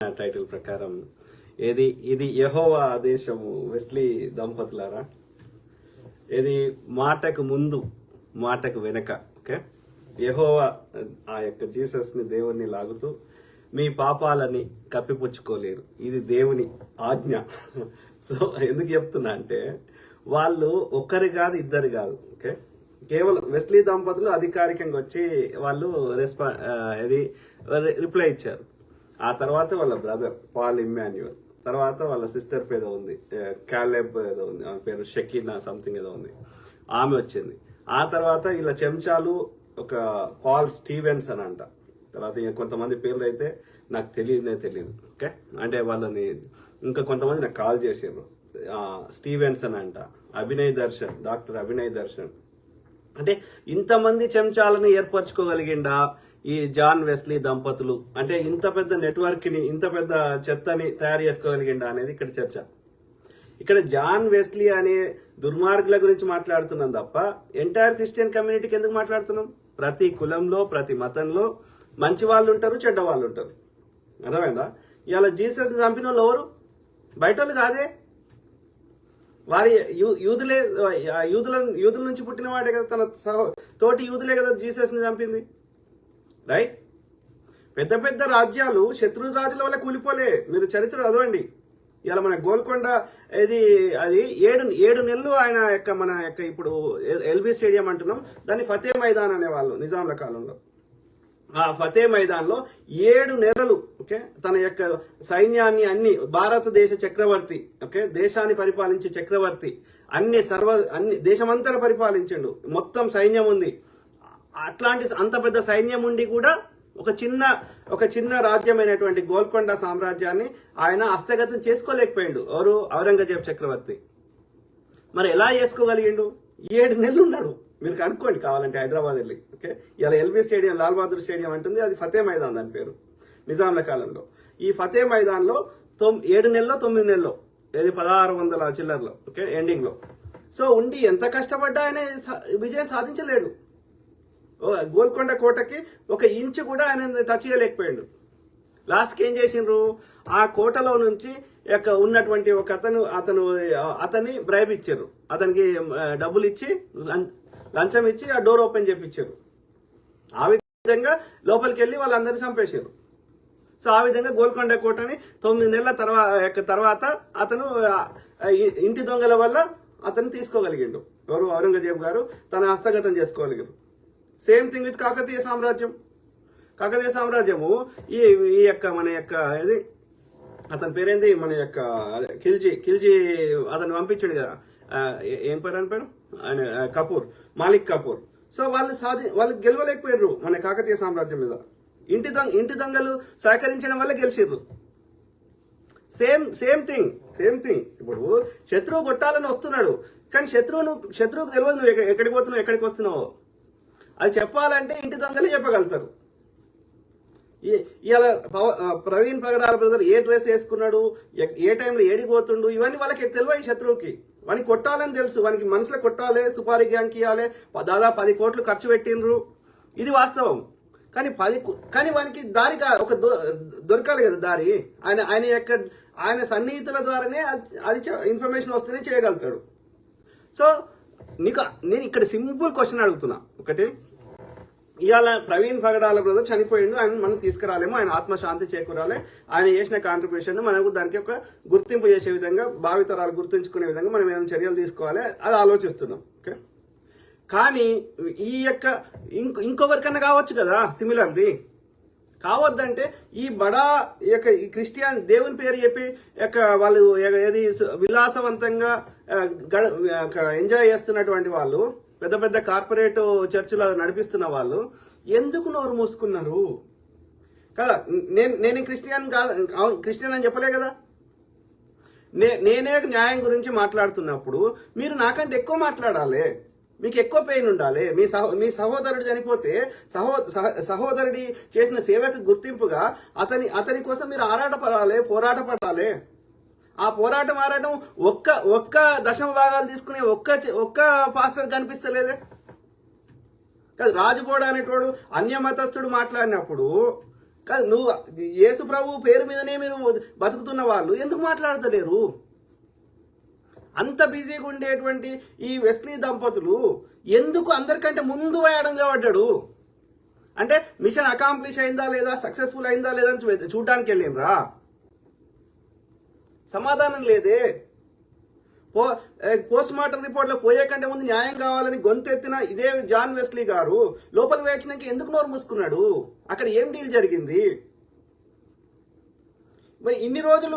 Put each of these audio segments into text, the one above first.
Title ప్రకారం ఇది యెహోవా ఆదేశము. Wesley దంపతులారా, ఇది మాటకు ముందు మాటకు వెనక. ఓకే, యెహోవా ఆ యొక్క జీసస్ ని దేవుణ్ణి లాగుతూ మీ పాపాలని కప్పిపుచ్చుకోలేరు, ఇది దేవుని ఆజ్ఞ. సో ఎందుకు చెప్తున్నా అంటే, వాళ్ళు ఒక్కరు కాదు ఇద్దరు కాదు. ఓకే, కేవలం వెస్లీ దంపతులు అధికారికంగా వచ్చి వాళ్ళు రిప్లై ఇచ్చారు. ఆ తర్వాత వాళ్ళ బ్రదర్ పాల్ ఇమ్మాన్యుయల్, తర్వాత వాళ్ళ సిస్టర్ ఏదో ఉంది, క్యాలెబ్ ఏదో ఉంది, ఆమె పేరు షకీనా సంథింగ్ ఏదో ఉంది, ఆమె వచ్చింది. ఆ తర్వాత ఇలా చెంచాలు ఒక పాల్ స్టీవెన్స్ అని అంట. తర్వాత ఇంకా కొంతమంది పేర్లు అయితే నాకు తెలియదు. ఓకే, అంటే వాళ్ళని ఇంకా కొంతమంది నాకు కాల్ చేసారు. స్టీవెన్స్ అని అంట, డాక్టర్ అభినయ్ దర్శన్. అంటే ఇంతమంది చెంచాలను ఏర్పరచుకోగలిగిండా ఈ జాన్ వెస్లీ దంపతులు? అంటే ఇంత పెద్ద నెట్వర్క్ ని, ఇంత పెద్ద చెత్తని తయారు చేసుకోగలిగిండా అనేది ఇక్కడ చర్చ. ఇక్కడ జాన్ వెస్లీ అనే దుర్మార్గుల గురించి మాట్లాడుతున్నాం తప్ప ఎంటైర్ క్రిస్టియన్ కమ్యూనిటీకి ఎందుకు మాట్లాడుతున్నాం? ప్రతి కులంలో, ప్రతి మతంలో మంచి వాళ్ళు ఉంటారు, చెడ్డ వాళ్ళు ఉంటారు. అర్థమైందా? ఇవాళ జీసస్ చంపిన వాళ్ళు ఎవరు? బయట వాళ్ళు కాదే, వారి యూదుల నుంచి పుట్టిన వాడే కదా, తన తోటి యూదులే కదా జీసస్ ని చంపింది. రైట్? పెద్ద పెద్ద రాజ్యాలు శత్రు రాజుల వల్ల కూలిపోలే. మీరు చరిత్ర చదవండి. ఇలా మన గోల్కొండ అది 7 నెలలు ఆయన యొక్క మన యొక్క ఇప్పుడు ఎల్బీ స్టేడియం అంటున్నాం, దాన్ని ఫతే మైదాన్ అనేవాళ్ళు నిజాంల కాలంలో. ఆ ఫతే మైదాన్ లో 7 నెలలు ఓకే తన యొక్క సైన్యాన్ని అన్ని భారతదేశ చక్రవర్తి, ఓకే దేశాన్ని పరిపాలించే చక్రవర్తి, అన్ని దేశమంతటా పరిపాలించిండు, మొత్తం సైన్యం ఉంది. అట్లాంటి అంత పెద్ద సైన్యం ఉండి కూడా ఒక చిన్న రాజ్యమైనటువంటి గోల్కొండ సామ్రాజ్యాన్ని ఆయన హస్తగతం చేసుకోలేకపోయిండు. ఎవరు? ఔరంగజేబ్ చక్రవర్తి. మరి ఎలా చేసుకోగలిగిండు? 7 నెలలు ఉన్నాడు. మీరు కనుక్కోండి కావాలంటే హైదరాబాద్ వెళ్ళి. ఓకే, ఇలా LB stadium, Lal Bahadur stadium అంటుంది, అది ఫతే మైదాన్ దాని పేరు నిజాంల కాలంలో. ఈ ఫతే మైదాన్ లో 7 నెలలో 9 నెలలో, ఏది 1600 చిల్లర్లో, ఓకే ఎండింగ్ లో. సో ఉండి ఎంత కష్టపడ్డా ఆయన విజయం సాధించలేడు. గోల్కొండ కోటకి 1 ఇంచు కూడా ఆయన టచ్ చేయలేకపోయాడు. లాస్ట్కి ఏం చేసిండ్రు? ఆ కోటలో నుంచి ఉన్నటువంటి ఒక అతన్ని బ్రైబ్ ఇచ్చారు, అతనికి డబ్బులు ఇచ్చి లంచం ఇచ్చి ఆ డోర్ ఓపెన్ చేయించారు. ఆ విధంగా లోపలికి వెళ్ళి వాళ్ళందరినీ చంపేశారు. సో ఆ విధంగా గోల్కొండ కోటని 9 నెలల తర్వాత అతను ఇంటి దొంగల వల్ల అతను తీసుకోగలిగిండు. ఎవరు? ఔరంగజేబు గారు తన హస్తగతం చేసుకోగలిగారు. సేమ్ థింగ్ విత్ కాకతీయ సామ్రాజ్యము. ఈ యొక్క మన యొక్క ఇది అతని పేరేంది, మన యొక్క ఖిల్జీ అతను పంపించాడు కదా, ఏం పేరు అని పేరు ఆయన, మాలిక్ కపూర్. సో వాళ్ళు గెలవలేకపోయారు మన కాకతీయ సామ్రాజ్యం మీద. ఇంటి దొంగలు సహకరించడం వల్ల గెలిచిర్రు. Same thing. ఇప్పుడు శత్రువు కొట్టాలని వస్తున్నాడు, కానీ శత్రువుకు తెలియదు నువ్వు ఎక్కడికి పోతున్నావు, ఎక్కడికి వస్తున్నావు. అది చెప్పాలంటే ఇంటి దొంగలే చెప్పగలుగుతారు. ఇలా ప్రవీణ్ పగడాల బ్రదర్ ఏ డ్రెస్ వేసుకున్నాడు, ఏ టైంలో ఏడికి పోతుండు, ఇవన్నీ వాళ్ళకి తెలియదు. శత్రువుకి వానికి కొట్టాలని తెలుసు, వానికి మనసులో కొట్టాలి, సుపారీ గ్యాంగ్ ఇవ్వాలి, దాదాపు 10 కోట్లు ఖర్చు పెట్టినరు, ఇది వాస్తవం. కానీ వానికి దారి దొరకాలి కదా దారి. ఆయన సన్నిహితుల ద్వారానే అది ఇన్ఫర్మేషన్ వస్తేనే చేయగలుగుతాడు. సో నేను ఇక్కడ సింపుల్ క్వశ్చన్ అడుగుతున్నా. ఒకటి, ఇవాళ ప్రవీణ్ పగడాల బ్రదర్ చనిపోయిండు, ఆయన మనం తీసుకురాలేము, ఆయన ఆత్మశాంతి చేకూరాలి, ఆయన చేసిన కాంట్రిబ్యూషన్ మనకు దానికి ఒక గుర్తింపు చేసే విధంగా, భావితరాలు గుర్తుంచుకునే విధంగా మనం ఏదైనా చర్యలు తీసుకోవాలి, అది ఆలోచిస్తున్నాం. ఓకే, కానీ ఈ యొక్క ఇంకొకరికన్నా కావచ్చు కదా సిమిలర్లీ. కావద్దంటే ఈ క్రిస్టియన్ దేవుని పేరు చెప్పి వాళ్ళు ఏది విలాసవంతంగా ఎంజాయ్ చేస్తున్నటువంటి వాళ్ళు, పెద్ద పెద్ద కార్పొరేట్ చర్చిలో నడిపిస్తున్న వాళ్ళు ఎందుకు నోరు మూసుకున్నారు కదా? నేను క్రిస్టియన్ అని చెప్పలే కదా. నేనే న్యాయం గురించి మాట్లాడుతున్నప్పుడు మీరు నాకంటే ఎక్కువ మాట్లాడాలి, మీకు ఎక్కువ పెయిన్ ఉండాలి. మీ సహోదరుడు చనిపోతే సహోదరుడి చేసిన సేవకు గుర్తింపుగా అతని కోసం మీరు పోరాటపడాలి. ఆ పోరాటం ఒక్క దశమ భాగాలు తీసుకునే ఒక్క పాస్టర్ కనిపిస్తలేదే కదా. రాజుగోడ అనేటోడు అన్యమతస్థుడు మాట్లాడినప్పుడు కాదు, నువ్వు యేసు ప్రభు పేరు మీదనే మీరు బతుకుతున్న వాళ్ళు ఎందుకు మాట్లాడతలేరు? అంత బిజీగా ఉండేటువంటి ఈ వెస్లీ దంపతులు ఎందుకు అందరికంటే ముందు వేయడంలో పడ్డాడు? అంటే మిషన్ అకాంప్లిష్ అయిందా లేదా, సక్సెస్ఫుల్ అయిందా లేదా అని చూడడానికి వెళ్ళినరా? సమాధానం లేదే. పోస్ట్ మార్టం రిపోర్ట్లో పోయే కంటే ముందు న్యాయం కావాలని గొంతెత్తిన ఇదే జాన్ వెస్లీ గారు లోపలికి వేయించినాక ఎందుకు నోరు మూసుకున్నాడు? అక్కడ ఏం డీల్ జరిగింది? మరి ఇన్ని రోజులు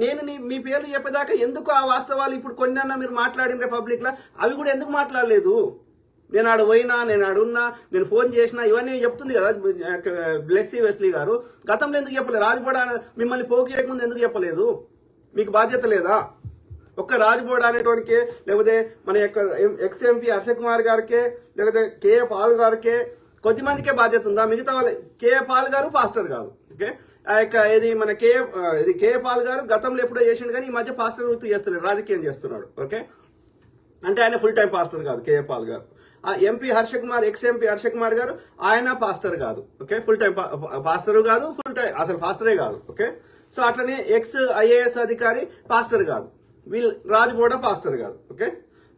నేను మీ పేర్లు చెప్పేదాకా ఎందుకు ఆ వాస్తవాలు ఇప్పుడు కొన్నన్నా మీరు మాట్లాడిన పబ్లిక్లో అవి కూడా ఎందుకు మాట్లాడలేదు? నేను ఆడ పోయినా, నేను ఆడున్నా, నేను ఫోన్ చేసినా, ఇవన్నీ చెప్తుంది కదా బ్లెస్సీ వెస్లీ గారు. గతంలో ఎందుకు చెప్పలేదు? రాజబోడ మిమ్మల్ని పోగు చేయకముందు ఎందుకు చెప్పలేదు? మీకు బాధ్యత లేదా? ఒక్క రాజబోడ అనేటోనికే, లేకపోతే మన యొక్క ఎక్స్ఎంపీ హర్ష కుమార్ గారికే, లేకపోతే కేఏ పాల్ గారికే, కొద్దిమందికే బాధ్యత ఉందా? మిగతా వాళ్ళు కేఏ పాల్ గారు పాస్టర్ కాదు. ఓకే, ఆ యొక్క ఇది మన కేఏ పాల్ గారు గతంలో ఎప్పుడో చేసిండు, కానీ ఈ మధ్య పాస్టర్ వృత్తి చేస్తలేడు, రాజకీయం చేస్తున్నాడు. ఓకే, అంటే ఆయన ఫుల్ టైం పాస్టర్ కాదు కేఏ పాల్ గారు. ఆ ఎంపీ హర్ష కుమార్, ఎక్స్ఎంపీ హర్ష కుమార్ గారు, ఆయన పాస్టర్ కాదు. ఓకే, ఫుల్ టైం పాస్టర్ కాదు, ఫుల్ టైం అసలు పాస్టరే కాదు. ఓకే, సో అట్లనే ఎక్స్ ఐఏఎస్ అధికారి పాస్టర్ కాదు, వీళ్ళు రాజబోడ పాస్టర్ కాదు. ఓకే,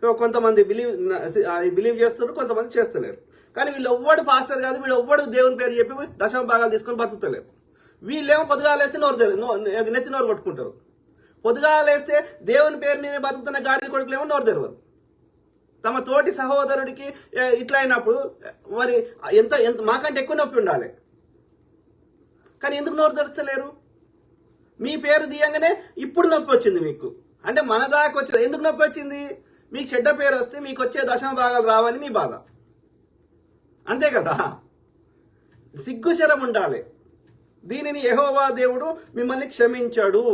సో కొంతమంది బిలీవ్ చేస్తున్నారు, కొంతమంది చేస్తలేరు. కానీ వీళ్ళు ఎవ్వడు పాస్టర్ కాదు, వీళ్ళు ఎవ్వడు దేవుని పేరు చెప్పి దశమ భాగాలు తీసుకొని బతుకుతలేరు. వీళ్ళేమో పొద్దుగాలేస్తే నెత్తి నోరు కొట్టుకుంటారు. పొద్దుగాలేస్తే దేవుని పేరు మీద బతుకుతున్న గాడిద కొడుకులేమో నోరు తెరవరు. తమ తోటి సహోదరుడికి ఇట్లా అయినప్పుడు మరి ఎంత మాకంటే ఎక్కువ నొప్పి ఉండాలి, కానీ ఎందుకు నోరు తెరుస్తలేరు? మీ పేరు తీయంగానే ఇప్పుడు నొప్పి వచ్చింది మీకు. అంటే మన దాకా వచ్చింది. ఎందుకు నొప్పి వచ్చింది? మీకు చెడ్డ పేరు వస్తే మీకు వచ్చే దశమ భాగాలు రావని మీ బాధ, అంతే కదా? సిగ్గుశరం ఉండాలి. దీనిని యెహోవా దేవుడు మిమ్మల్ని క్షమించాడు.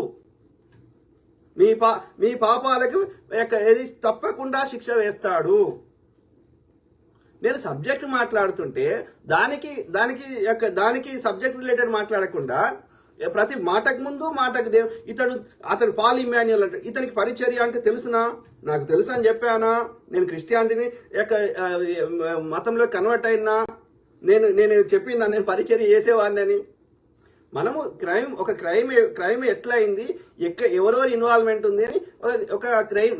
మీ పాపాలకు ఏది తప్పకుండా శిక్ష వేస్తాడు. నేను సబ్జెక్ట్ మాట్లాడుతుంటే దానికి సబ్జెక్ట్ రిలేటెడ్ మాట్లాడకుండా ప్రతి మాటకు ముందు మాటకు అతడు పాల్ ఇమ్మాన్యుయల్ అంటే ఇతనికి పరిచర్య అంటే తెలుసునా? నాకు తెలుసు అని చెప్పానా? నేను క్రిస్టియానిటీని మతంలో కన్వర్ట్ అయినా నేను చెప్పినా నేను పరిచర్య చేసేవాడిని అని. మనము క్రైమ్ ఎట్లా అయింది, ఎవరెవరు ఇన్వాల్వ్మెంట్ ఉంది అని ఒక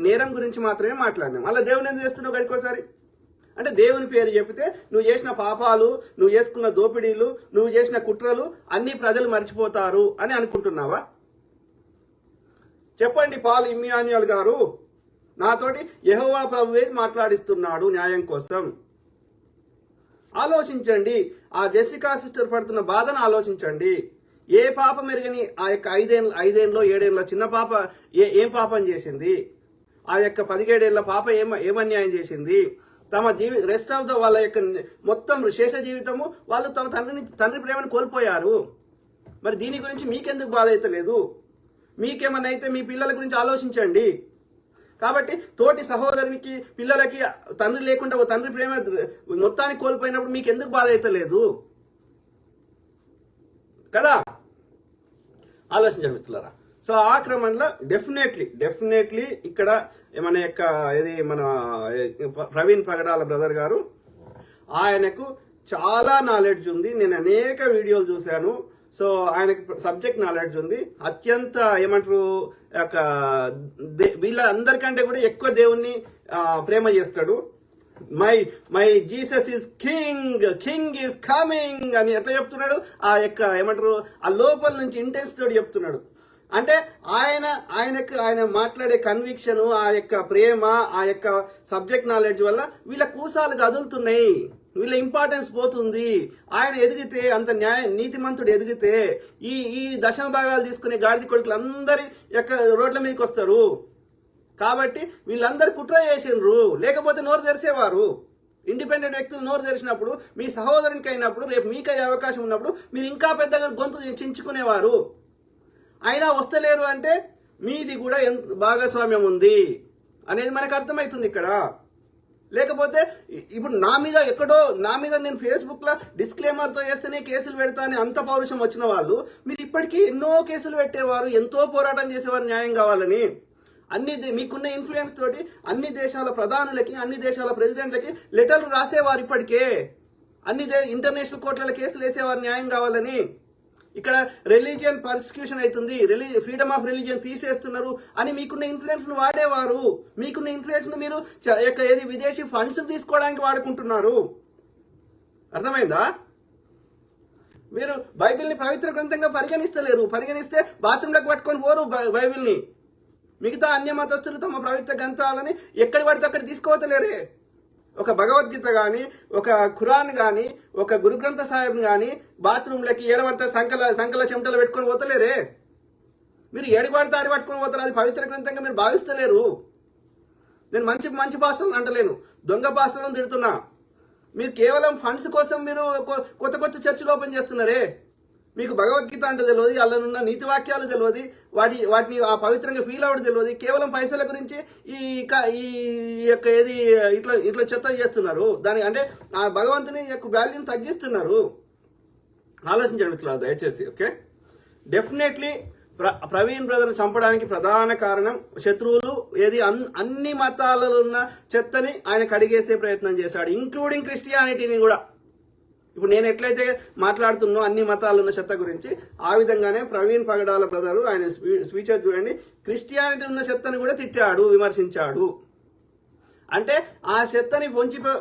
నేరం గురించి మాత్రమే మాట్లాడినాం. అలా దేవుని ఎందుకు చేస్తున్నావు గడికోసారి? అంటే దేవుని పేరు చెప్తే నువ్వు చేసిన పాపాలు, నువ్వు చేసుకున్న దోపిడీలు, నువ్వు చేసిన కుట్రలు అన్ని ప్రజలు మర్చిపోతారు అని అనుకుంటున్నావా? చెప్పండి, పాల్ ఇమ్మాన్యుయల్ గారు నాతోటి యెహోవా ప్రభువే మాట్లాడిస్తున్నాడు న్యాయం కోసం. ఆలోచించండి, ఆ జెసికా సిస్టర్ పడుతున్న బాధను ఆలోచించండి. ఏ పాపం ఎరగని ఆ యొక్క 5 ఏళ్ళలో 7 ఏళ్ళ చిన్న పాప ఏం పాపం చేసింది? ఆ యొక్క 17 ఏళ్ళ పాప ఏమన్యాయం చేసింది? తమ రెస్ట్ ఆఫ్ వాళ్ళ యొక్క మొత్తం శేష జీవితము వాళ్ళు తమ తండ్రి ప్రేమను కోల్పోయారు. మరి దీని గురించి మీకెందుకు బాధ అయితే లేదు? మీకేమన్నా అయితే మీ పిల్లల గురించి ఆలోచించండి. కాబట్టి తోటి సహోదరునికి పిల్లలకి తండ్రి లేకుండా తండ్రి ప్రేమ మొత్తాన్ని కోల్పోయినప్పుడు మీకు ఎందుకు బాధ అయితే లేదు కదా? ఆలోచించండి మిత్రులారా. సో ఆ క్రమంలో డెఫినెట్లీ ఇక్కడ మన యొక్క ఇది మన ప్రవీణ్ పగడాల బ్రదర్ గారు, ఆయనకు చాలా నాలెడ్జ్ ఉంది. నేను అనేక వీడియోలు చూశాను. సో ఆయనకు సబ్జెక్ట్ నాలెడ్జ్ ఉంది. అత్యంత ఏమంటారు వీళ్ళందరికంటే కూడా ఎక్కువ దేవుణ్ణి ప్రేమ చేస్తాడు. My Jesus is king is coming అని ఎట్లా చెప్తున్నాడు? ఆ యొక్క ఏమంటారు ఆ లోపల నుంచి ఇంటెన్స్ తోటి చెప్తున్నాడు. అంటే ఆయన మాట్లాడే కన్విక్షన్, ఆ యొక్క ప్రేమ, ఆ యొక్క సబ్జెక్ట్ నాలెడ్జ్ వల్ల వీళ్ళ కూసాలు కదులుతున్నాయి, వీళ్ళ ఇంపార్టెన్స్ పోతుంది. ఆయన ఎదిగితే, అంత నీతిమంతుడు ఎదిగితే ఈ దశమ భాగాలు తీసుకునే గాడిద కొడుకులు అందరి యొక్క రోడ్ల మీదకి వస్తారు. కాబట్టి వీళ్ళందరూ కుట్ర చేసిండ్రు, లేకపోతే నోరు తెరిచేవారు. ఇండిపెండెంట్ వ్యక్తులు నోరు తెరిచినప్పుడు, మీ సహోదరునికి అయినప్పుడు, రేపు మీకు అయ్యే అవకాశం ఉన్నప్పుడు మీరు ఇంకా పెద్దగా గొంతు చించుకునేవారు. అయినా వస్తలేరు అంటే మీది కూడా ఎంత భాగస్వామ్యం ఉంది అనేది మనకు అర్థమవుతుంది ఇక్కడ. లేకపోతే ఇప్పుడు నా మీద నేను ఫేస్బుక్లో డిస్క్లైమర్తో చేస్తేనే కేసులు పెడతా అని అంత పౌరుషం వచ్చిన వాళ్ళు మీరు ఇప్పటికీ ఎన్నో కేసులు పెట్టేవారు, ఎంతో పోరాటం చేసేవారు న్యాయం కావాలని. మీకున్న ఇన్ఫ్లుయెన్స్ తోటి అన్ని దేశాల ప్రధానులకి, అన్ని దేశాల ప్రెసిడెంట్లకి లెటర్లు రాసేవారు. ఇప్పటికే ఇంటర్నేషనల్ కోర్టుల కేసులు వేసేవారు న్యాయం కావాలని. ఇక్కడ రిలీజియన్ పర్సిక్యూషన్ అవుతుంది, ఫ్రీడమ్ ఆఫ్ రిలీజియన్ తీసేస్తున్నారు అని మీకున్న ఇన్ఫ్లుయెన్స్ ను వాడేవారు. మీకున్న ఇన్ఫ్లుయెన్స్ ను మీరు ఏది విదేశీ ఫండ్స్ తీసుకోవడానికి వాడుకుంటున్నారు. అర్థమైందా? మీరు బైబిల్ని పవిత్ర గ్రంథంగా పరిగణిస్తలేరు. పరిగణిస్తే బాత్రూంలోకి పట్టుకొని పోరు బైబిల్ని. మిగతా అన్య మతస్థులు తమ పవిత్ర గ్రంథాలని ఎక్కడి పడితే అక్కడ తీసుకోవతలేరే. ఒక భగవద్గీత కానీ, ఒక ఖురాన్ కానీ, ఒక గురు గ్రంథ సాహిబ్ కానీ బాత్రూంలకి ఏడబడితే సంకల చెమటలు పెట్టుకొని పోతలేరే. మీరు ఏడిపడితే ఆడి పట్టుకొని పోతారు. అది పవిత్ర గ్రంథంగా మీరు భావిస్తలేరు. నేను మంచి భాషలను అంటలేను, దొంగ భాషలను తిడుతున్నా. మీరు కేవలం ఫండ్స్ కోసం మీరు కొత్త చర్చలు ఓపెన్ చేస్తున్నారే. మీకు భగవద్గీత అంటే తెలియదు, అందులో నీతి వాక్యాలు తెలియదు, వాటిని ఆ పవిత్రంగా ఫీల్ అవ్వడం తెలియదు. కేవలం పైసల గురించి ఈ యొక్క ఏది ఇట్లా చెత్త చేస్తున్నారు. దాని అంటే ఆ భగవంతుని యొక్క వాల్యూని తగ్గిస్తున్నారు. ఆలోచించండి మిత్రులారా దయచేసి. ఓకే, డెఫినెట్లీ ప్రవీణ్ బ్రదర్ చంపడానికి ప్రధాన కారణం శత్రువులు ఏది అన్ని మతాలలో ఉన్న చెత్తని ఆయన కడిగేసే ప్రయత్నం చేశాడు, ఇంక్లూడింగ్ క్రిస్టియానిటీని కూడా. ఇప్పుడు నేను ఎట్లయితే మాట్లాడుతున్నా అన్ని మతాలు ఉన్న చెత్త గురించి, ఆ విధంగానే ప్రవీణ్ పగడాల బ్రదరు ఆయన స్పీచెస్ చూడండి, క్రిస్టియానిటీ ఉన్న చెత్తని కూడా తిట్టాడు, విమర్శించాడు. అంటే ఆ చెత్తని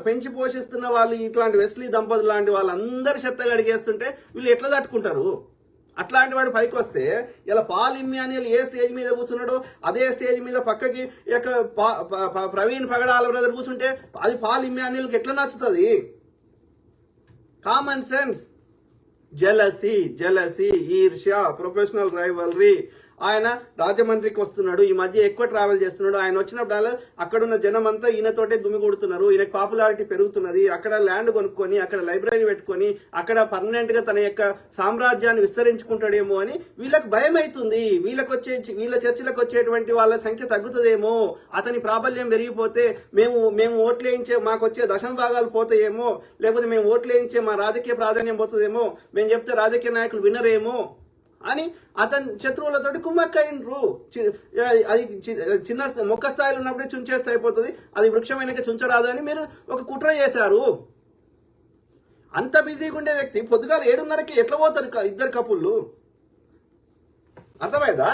పెంచి పోషిస్తున్న వాళ్ళు ఇట్లాంటి వెస్లీ దంపతులు లాంటి వాళ్ళందరూ చెత్త కడిగేస్తుంటే వీళ్ళు ఎట్లా తట్టుకుంటారు? అట్లాంటి వాడు పైకి వస్తే ఇలా పాల్ ఇమ్మాన్యుయల్ ఏ స్టేజ్ మీద కూర్చున్నాడో అదే స్టేజ్ మీద పక్కకి ప్రవీణ్ పగడాల బ్రదర్ కూర్చుంటే అది పాల్ ఇమ్మాన్యుయల్కి ఎట్లా నచ్చుతుంది? కామన్ సెన్స్, జెలసీ, ఈర్ష్య, ప్రొఫెషనల్ రైవల్రీ. ఆయన రాజమండ్రికి వస్తున్నాడు, ఈ మధ్య ఎక్కువ ట్రావెల్ చేస్తున్నాడు. ఆయన వచ్చినప్పుడు అక్కడున్న జనం అంతా ఈయనతోటే గుమిగూడుతున్నారు. ఈయనకు పాపులారిటీ పెరుగుతున్నది. అక్కడ ల్యాండ్ కొనుక్కొని అక్కడ లైబ్రరీ పెట్టుకొని అక్కడ పర్మనెంట్ గా తన యొక్క సామ్రాజ్యాన్ని విస్తరించుకుంటాడేమో అని వీళ్ళకి భయం అవుతుంది. వీళ్ళ చర్చలకు వచ్చేటువంటి వాళ్ళ సంఖ్య తగ్గుతుందేమో, అతని ప్రాబల్యం పెరిగిపోతే మేము ఓట్లు వేయించే మాకు వచ్చే దశమ భాగాలు పోతాయేమో, లేకపోతే మేము ఓట్లు వేయించే మా రాజకీయ ప్రాధాన్యం పోతుందేమో, మేము చెప్తే రాజకీయ నాయకులు వినరేమో అని అతని శత్రువులతోటి కుమ్మక్కైనరు. అది చిన్న మొక్క స్థాయిలో ఉన్నప్పుడే చుంచేస్తే అయిపోతుంది, అది వృక్షమైనక చుంచరాదు అని మీరు ఒక కుట్ర చేశారు. అంత బిజీగా ఉండే వ్యక్తి పొద్దుగాల 7:30కి ఎట్లా పోతారు ఇద్దరు కపుళ్ళు? అర్థమైందా?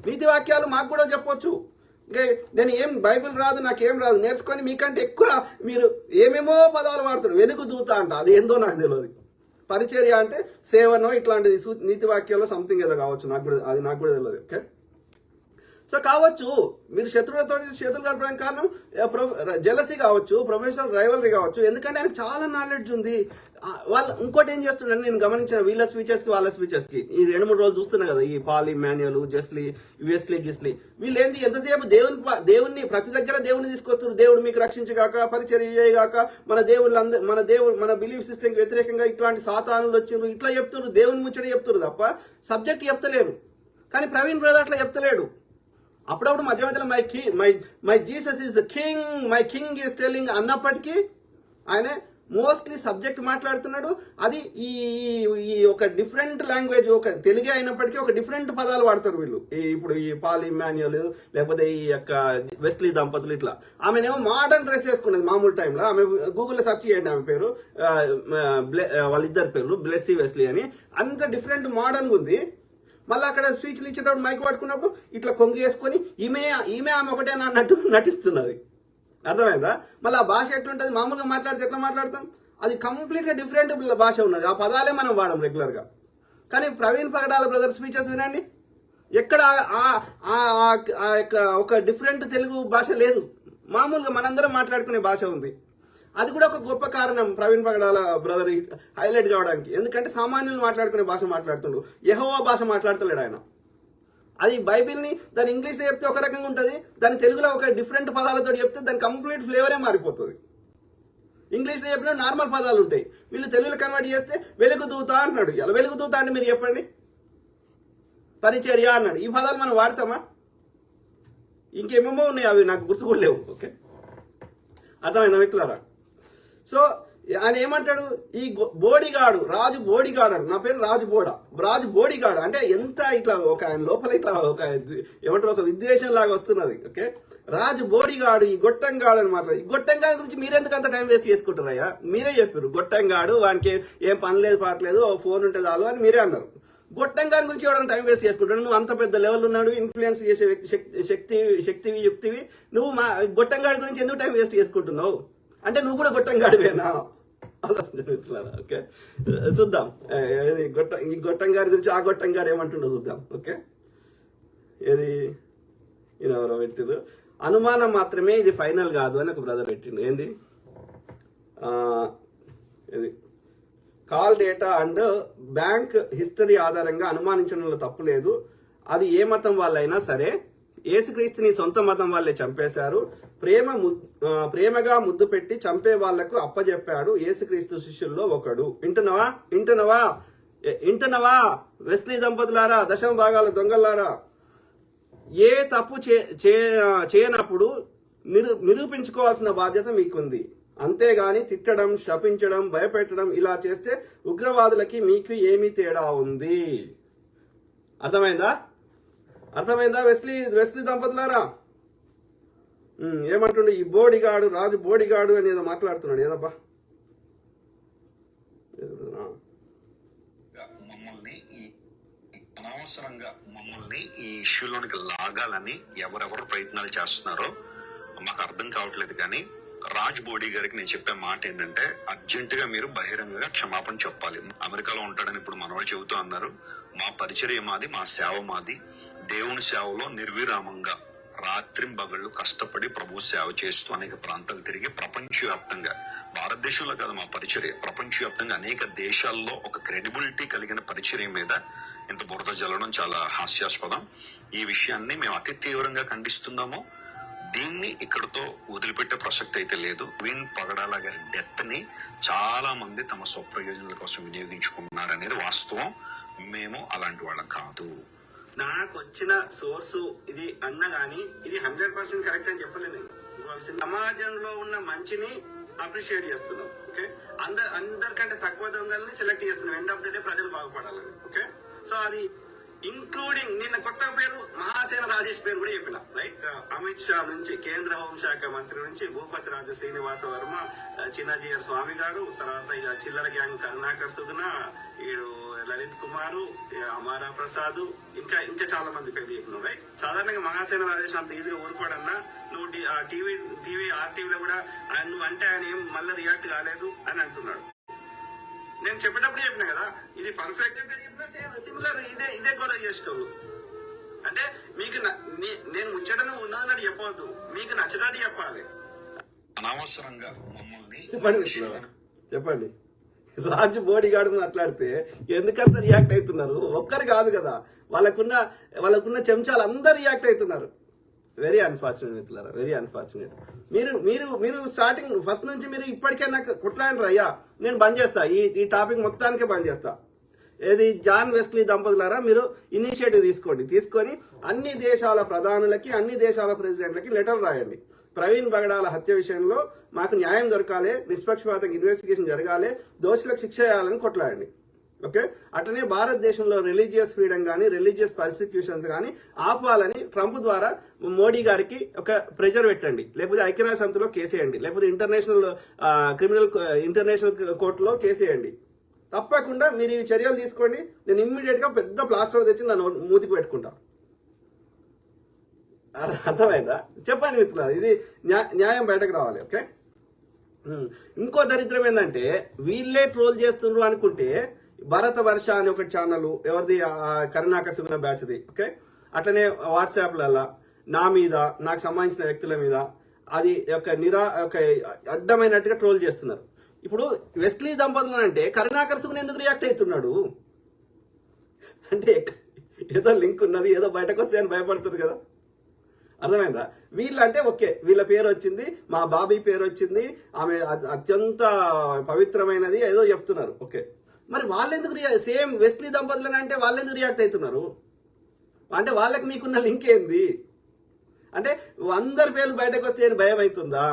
నీతి వాక్యాలు మాకు కూడా చెప్పొచ్చు. ఇంకా నేను ఏం బైబిల్ రాదు, నాకేం రాదు, నేర్చుకొని మీకంటే ఎక్కువ మీరు ఏమేమో పదాలు వాడతారు. వెలుగు దూత అంట, అది ఏందో నాకు తెలియదు. పరిచర్య అంటే సేవనో ఇట్లాంటిది నీతి వాక్యాల్లో సంథింగ్ ఏదో కావచ్చు, నాకు కూడా తెలియదు. ఓకే, సో కావచ్చు మీరు శత్రువులతో చేతులు కలపడానికి కారణం జెలసీ కావచ్చు, ప్రొఫెషనల్ రైవల్రీ కావచ్చు. ఎందుకంటే ఆయనకు చాలా నాలెడ్జ్ ఉంది. వాళ్ళు ఇంకోటి ఏం చేస్తున్నాడు నేను గమనించిన వీళ్ళ స్పీచెస్కి వాళ్ళ స్పీచెస్కి ఈ 2-3 రోజులు చూస్తున్నా కదా, ఈ పాల్ ఇమ్మాన్యుయల్, జెస్లీ, గిస్లీ వీళ్ళు ఏంది ఎంతసేపు దేవుణ్ణి ప్రతి దగ్గర దేవుని తీసుకొస్తారు. దేవుడు మీకు రక్షించగాక, పరిచర్య చేయగాక, మన బిలీఫ్ సిస్టమ్కి వ్యతిరేకంగా ఇట్లాంటి సాతానులు వచ్చిండ్రు ఇట్లా చెప్తున్నారు, దేవుని ముచ్చడి చెప్తున్నారు తప్ప సబ్జెక్ట్ చెప్తలేరు. కానీ ప్రవీణ్ బ్రదర్ అట్లా చెప్తలేడు. అప్పుడప్పుడు మధ్యలో my Jesus is the king, my king is telling అన్నప్పటికీ ఆయన మోస్ట్లీ సబ్జెక్ట్ మాట్లాడుతున్నాడు. అది ఈ ఒక డిఫరెంట్ లాంగ్వేజ్, ఒక తెలుగే అయినప్పటికీ ఒక డిఫరెంట్ పదాలు వాడతారు వీళ్ళు. ఇప్పుడు ఈ పాల్ ఇమ్మాన్యుయల్ లేకపోతే ఈ యొక్క వెస్లీ దంపతులు ఇట్లా. ఆమెనేమో మోడర్న్ డ్రెస్ వేసుకున్నది మామూలు టైంలో. ఆమె గూగుల్లో సెర్చ్ చేయండి, ఆమె పేరు వాళ్ళిద్దరు పేర్లు బ్లెస్సీ వెస్లీ అని. అంత డిఫరెంట్ మోడర్న్ ఉంది. మళ్ళీ అక్కడ స్పీచ్లు ఇచ్చేటప్పుడు మైక్ పట్టుకున్నప్పుడు ఇట్లా కొంగి వేసుకొని ఈమె ఆమె ఒకటేనా అన్నట్టు నటిస్తున్నది. అర్థమైందా? మళ్ళీ ఆ భాష ఎట్లుంటుంది? మామూలుగా మాట్లాడితే ఎట్లా మాట్లాడతాం? అది కంప్లీట్గా డిఫరెంట్ భాష ఉన్నది. ఆ పదాలే మనం వాడడం రెగ్యులర్గా. కానీ ప్రవీణ్ పగడాల బ్రదర్ స్పీచెస్ వినండి, ఎక్కడ ఒక డిఫరెంట్ తెలుగు భాష లేదు. మామూలుగా మనందరం మాట్లాడుకునే భాష ఉంది. అది కూడా ఒక గొప్ప కారణం ప్రవీణ్ పగడాల బ్రదర్ హైలైట్ కావడానికి. ఎందుకంటే సామాన్యులు మాట్లాడుకునే భాష మాట్లాడుతుండు, యెహోవా భాష మాట్లాడతలేడు ఆయన. అది బైబిల్ని దాని ఇంగ్లీష్లో చెప్తే ఒక రకంగా ఉంటుంది, దాని తెలుగులో ఒక డిఫరెంట్ పదాలతో చెప్తే దాని కంప్లీట్ ఫ్లేవరే మారిపోతుంది. ఇంగ్లీష్లో చెప్పిన నార్మల్ పదాలు ఉంటాయి, వీళ్ళు తెలుగులో కన్వర్ట్ చేస్తే వెలుగుదూత అంటున్నాడు. ఇలా వెలుగుదూత అంటే మీరు చెప్పండి, పరిచర్య అన్నాడు. ఈ పదాలు మనం వాడతామా? ఇంకేమేమో ఉన్నాయి, అవి నాకు గుర్తు కూడా లేవు. ఓకే, అర్థమైందా మిత్రులారా? సో ఆయన ఏమంటాడు, ఈ బోడిగాడు రాజు బోడిగాడు అంట. నా పేరు రాజు బోడిగాడు అంటే ఎంత ఇట్లా ఒక ఆయన లోపల ఇట్లా ఒక ఏమంటారు ఒక విద్వేషం లాగా వస్తున్నది. ఓకే, రాజు బోడిగాడు, ఈ గొట్టంగాడు అని మాట్లాడు. ఈ గొట్టంగాడు గురించి మీరెందుకు అంత టైం వేస్ట్ చేసుకుంటారయ్యా? మీరే చెప్పారు గొట్టంగాడు, వానికి ఏం పని లేదు పాటలేదు, ఫోన్ ఉంటే చాలు అని మీరే అన్నారు. గొట్టంగారి గురించి ఎవరైనా టైం వేస్ట్ చేసుకుంటాడు? నువ్వు అంత పెద్ద లెవెల్ ఉన్నాడు, ఇన్ఫ్లుయెన్స్ చేసే వ్యక్తి, శక్తివి యుక్తివి, నువ్వు మా గొట్టంగాడి గురించి ఎందుకు టైం వేస్ట్ చేసుకుంటున్నావు? అంటే నువ్వు కూడా గొట్టంగాడివేనా? ఓకే, చూద్దాం ఈ గొట్టంగారి గురించి. ఆ గొట్టంగాడు ఏమంటుండో చూద్దాం. ఓకే, ఏది ఈయన ఎవరో పెట్టిరు, అనుమానం మాత్రమే ఇది ఫైనల్ కాదు అని ఒక బ్రదర్ పెట్టిండు. ఏంది ఇది call data and bank history ఆధారంగా అనుమానించడంలో తప్పు లేదు. అది ఏ మతం వాళ్ళైనా సరే, యేసుక్రీస్తుని సొంత మతం వాళ్ళే చంపేశారు. ప్రేమగా ముద్దు పెట్టి చంపే వాళ్లకు అప్పచెప్పాడు యేసుక్రీస్తు శిష్యుల్లో ఒకడు. వింటున్నావా వెస్లీ దంపతులారా, దశమ భాగాల దొంగలారా? ఏ తప్పు చేయనప్పుడు నిరూపించుకోవాల్సిన బాధ్యత మీకుంది. అంతేగాని తిట్టడం, శపించడం, భయపెట్టడం ఇలా చేస్తే ఉగ్రవాదులకి మీకు ఏమి తేడా ఉంది? అర్థమైందా? వెస్లీ దంపతులారా? ఏమంటుండే ఈ బోడిగాడు, రాజు బోడిగాడు అని ఏదో మాట్లాడుతున్నాడు. ఏదబ్బా అనవసరంగా మమ్మల్ని ఈ ఇష్యూలోనికి లాగాలని ఎవరెవరు ప్రయత్నాలు చేస్తున్నారో మాకు అర్థం కావట్లేదు. కానీ రాజ్ బోడీ గారికి నేను చెప్పే మాట ఏంటంటే, అర్జెంటుగా మీరు బహిరంగంగా క్షమాపణ చెప్పాలి. అమెరికాలో ఉంటాడని ఇప్పుడు మనవాళ్ళు చెబుతూ అన్నారు. మా పరిచర్య మాది, మా సేవ మాది. దేవుని సేవలో నిర్విరామంగా రాత్రింబగళ్ళు కష్టపడి ప్రభు సేవ చేస్తూ అనేక ప్రాంతాలు తిరిగి ప్రపంచవ్యాప్తంగా, భారతదేశంలో కాదు మా పరిచర్య, ప్రపంచవ్యాప్తంగా అనేక దేశాల్లో ఒక క్రెడిబిలిటీ కలిగిన పరిచర్య మీద ఇంత బురద జల్లడం చాలా హాస్యాస్పదం. ఈ విషయాన్ని మేము అతి తీవ్రంగా ఖండిస్తున్నాము. దీన్ని ఇక్కడతో వదిలిపెట్టే ప్రసక్తి అయితే లేదు. విన్ పగడాల గారి డెత్ ని చాలా మంది తమ స్వప్రయోజనాల కోసం వినియోగించుకున్నారనేది వాస్తవం. మేము అలాంటి వాళ్ళం కాదు. నాకు వచ్చిన సోర్సు ఇది అన్న గానీ ఇది 100% కరెక్ట్ అని చెప్పలేను. సమాజంలో ఉన్న మంచిని అప్రిషియేట్ చేస్తున్నాం. ఓకే, అందరికంటే తక్కువ దొంగల్ని సెలెక్ట్ చేస్తున్నాం. ఎండ్ ఆఫ్ ద డే ప్రజలు బాగుపడాలని. ఓకే, సో అది ఇంక్లూడింగ్ నిన్న కొత్త పేరు మహాసేన రాజేష్ పేరు కూడా చెప్పిన. రైట్, అమిత్ షా నుంచి, కేంద్ర హోంశాఖ మంత్రి నుంచి, భూపతి రాజు శ్రీనివాస వర్మ, చిన్నజీఆర్ స్వామి గారు, తర్వాత ఇక చిల్లర గ్యాంగ్ కరుణాకర్ సుగుణ, ఈడు లలిత్ కుమారు, అమారా ప్రసాద్, ఇంకా చాలా మంది పేరు చెప్పినావు. రైట్, సాధారణంగా మహాసేన రాజేష్ అంత ఈజీగా ఊరుకోడన్నా. నువ్వు ఆర్టీవీలో కూడా నువ్వు అంటే ఆయన ఏం మళ్ళీ రియాక్ట్ కాలేదు అని అంటున్నాడు. నేను చెప్పేటప్పుడు చెప్పినా కదా, ఇది పర్ఫెక్ట్ చెప్పినా సిమిలర్ ఇదే కూడా చేసేటోళ్ళు. అంటే మీకు నేను ముచ్చటను ఉన్నదన్నట్టు చెప్పవద్దు, మీకు నచ్చినట్టు చెప్పాలి. అనవసరంగా మమ్మల్ని చెప్పండి. రాజు బోడిగాడు మాట్లాడితే ఎందుకంత రియాక్ట్ అవుతున్నారు? ఒక్కరు కాదు కదా, వాళ్ళకున్న చెంచాలు అందరు రియాక్ట్ అవుతున్నారు. వెరీ అన్ఫార్చునేట్ మిత్రులారా, వెరీ అన్ఫార్చునేట్. మీరు స్టార్టింగ్ ఫస్ట్ నుంచి మీరు ఇప్పటికే నాకు కుట్లాంటారు. అయ్యా నేను బంద్ చేస్తా, ఈ టాపిక్ మొత్తానికే బంద్ చేస్తా. ఏది జాన్ వెస్లీ దంపతులారా, మీరు ఇనిషియేటివ్ తీసుకొని అన్ని దేశాల ప్రధానులకి, అన్ని దేశాల ప్రెసిడెంట్లకి లెటర్ రాయండి. ప్రవీణ్ బగడాల హత్య విషయంలో మాకు న్యాయం దొరకాలి, నిష్పక్షపాతంగా ఇన్వెస్టిగేషన్ జరగాలి, దోషులకు శిక్ష చేయాలని కొట్లాడండి. ఓకే, అట్లనే భారతదేశంలో రిలీజియస్ ఫ్రీడమ్ కానీ, రిలీజియస్ పర్సిక్యూషన్స్ కానీ ఆపాలని ట్రంప్ ద్వారా మోడీ గారికి ఒక ప్రెషర్ పెట్టండి. లేకపోతే ఐక్యరాజ్య సమితిలో కేసేయండి, లేకపోతే ఇంటర్నేషనల్ కోర్టులో కేసేయండి. తప్పకుండా మీరు ఈ చర్యలు తీసుకోండి. నేను ఇమ్మీడియట్ గా పెద్ద ప్లాస్టర్ తెచ్చి నన్ను మూతికి పెట్టుకుంటా. అర్థమైందా? చెప్పండి మిత్రులారా, ఇది న్యాయం బయటకు రావాలి. ఓకే, ఇంకో దరిద్రం ఏంటంటే వీళ్ళే ట్రోల్ చేస్తుండ్రు అనుకుంటే భరత వర్ష అని ఒక ఛానల్, ఎవరిది, కరుణాకర్ సుగుణ బ్యాచ్ది. ఓకే, అట్లనే వాట్సాప్లలో నా మీద, నాకు సంబంధించిన వ్యక్తుల మీద అది ఒక అడ్డమైనట్టుగా ట్రోల్ చేస్తున్నారు. ఇప్పుడు వెస్లీ దంపతులు అంటే కరుణాకర్ సుగుణ ఎందుకు రియాక్ట్ అవుతున్నాడు అంటే ఏదో లింక్ ఉన్నది, ఏదో బయటకు వస్తే అని భయపడుతున్నారు కదా. అర్థమైందా? వీళ్ళంటే ఓకే, వీళ్ళ పేరు వచ్చింది, మా బాబీ పేరు వచ్చింది, ఆమె అత్యంత పవిత్రమైనది ఏదో చెప్తున్నారు. ఓకే, మరి వాళ్ళెందుకు సేమ్ వెస్లీ దంపతులని అంటే వాళ్ళెందుకు రియాక్ట్ అవుతున్నారు? అంటే వాళ్ళకి మీకున్న లింక్ ఏంది? అంటే అందరి పేర్లు బయటకు వస్తే భయం అవుతుందా?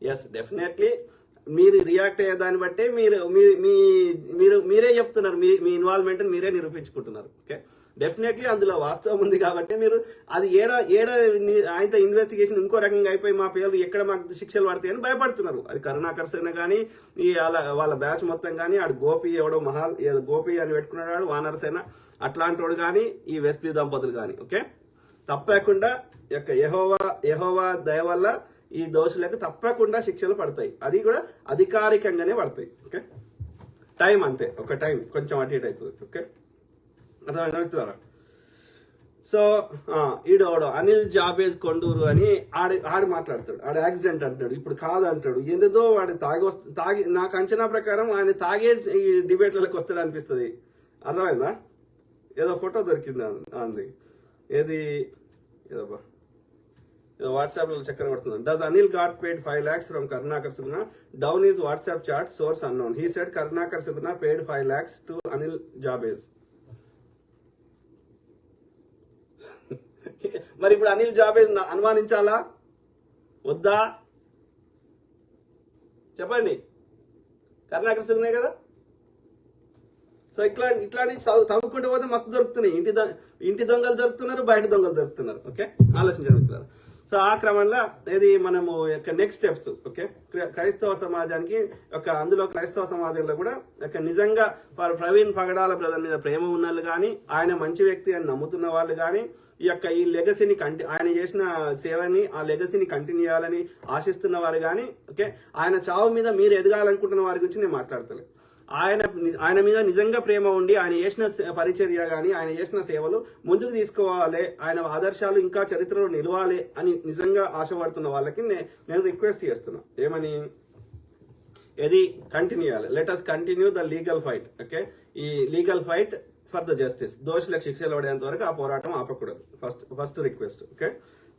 ఎస్, డెఫినెట్లీ మీరు రియాక్ట్ అయ్యే దాన్ని బట్టే మీరే చెప్తున్నారు, మీ ఇన్వాల్వ్మెంట్ మీరే నిరూపించుకుంటున్నారు. ఓకే, డెఫినెట్లీ అందులో వాస్తవం ఉంది కాబట్టి మీరు అది ఆయనతో ఇన్వెస్టిగేషన్ ఇంకో రకంగా అయిపోయి మా పేర్లు ఎక్కడ మాకు శిక్షలు పడతాయని భయపడుతున్నారు. అది కరుణాకర్ సేన కానీ వాళ్ళ బ్యాచ్ మొత్తం కానీ ఆడు గోపి ఎవడో గోపి అని పెట్టుకున్నాడు వానరసేన అట్లాంటి వాడు కానీ ఈ వెస్లీ దంపతులు కానీ. ఓకే, తప్పకుండా యెహోవా దయ వల్ల ఈ దోషులకు తప్పకుండా శిక్షలు పడతాయి. అది కూడా అధికారికంగానే పడతాయి. ఓకే, టైం అంతే, ఒక టైం కొంచెం అటు ఇటు అవుతుంది. ఓకే, అర్థమైనా? సో ఈడోడు అనిల్ జాబేజ్ కొండూరు అని ఆడు మాట్లాడతాడు, ఆడు యాక్సిడెంట్ అంటాడు, ఇప్పుడు కాదు అంటాడు. ఎందుదో వాడు తాగి నాకు అంచనా ప్రకారం ఆయన తాగే ఈ డిబేట్లకు వస్తాడు అనిపిస్తుంది. అర్థమైందా? ఏదో ఫోటో దొరికింది అంది, ఏది ఏదో వాట్సాప్ లో చక్కర పడుతుంది. Does Anil got paid 5 lakhs from Karunakar Suguna? Down is WhatsApp chat, source unknown. He said Karunakar Suguna paid 5 lakhs to Anil Jabez. మరి ఇప్పుడు అనిల్ జాబేజ్ అనుమానించాలా వద్దా చెప్పండి? కరుణాకర్ సుగునే కదా. సో ఇట్లాంటి తవ్వుకుంటూ పోతే మస్తు దొరుకుతున్నాయి. ఇంటి దొంగలు దొరుకుతున్నారు, బయట దొంగలు దొరుకుతున్నారు. ఓకే, ఆలోచించారు. సో ఆ క్రమంలో ఇది మనము నెక్స్ట్ స్టెప్స్. ఓకే, క్రైస్తవ సమాజానికి అందులో క్రైస్తవ సమాజంలో కూడా నిజంగా ప్రవీణ్ పగడాల బ్రదర్ మీద ప్రేమ ఉన్న వాళ్ళు కానీ, ఆయన మంచి వ్యక్తి అని నమ్ముతున్న వాళ్ళు కానీ, ఈ లెగసీని ఆయన చేసిన సేవని ఆ లెగసీని కంటిన్యూ చేయాలని ఆశిస్తున్న వారు కానీ, ఓకే, ఆయన చావు మీద మీరు ఎదగాలనుకుంటున్న వారి గురించి నేను మాట్లాడతలే. ఆయన మీద నిజంగా ప్రేమ ఉండి ఆయన చేసిన పరిచర్య కానీ ఆయన చేసిన సేవలు ముందుకు తీసుకోవాలి, ఆయన ఆదర్శాలు ఇంకా చరిత్రలో నిలవాలి అని నిజంగా ఆశపడుతున్న వాళ్ళకి నేను రిక్వెస్ట్ చేస్తున్నా. ఏమని? ఇది కంటిన్యూ చేయాలి. Let us continue the legal fight. Okay, ఈ legal fight for the justice. దోషులకు శిక్షలు పడేంత వరకు ఆ పోరాటం ఆపకూడదు. First request. ఓకే,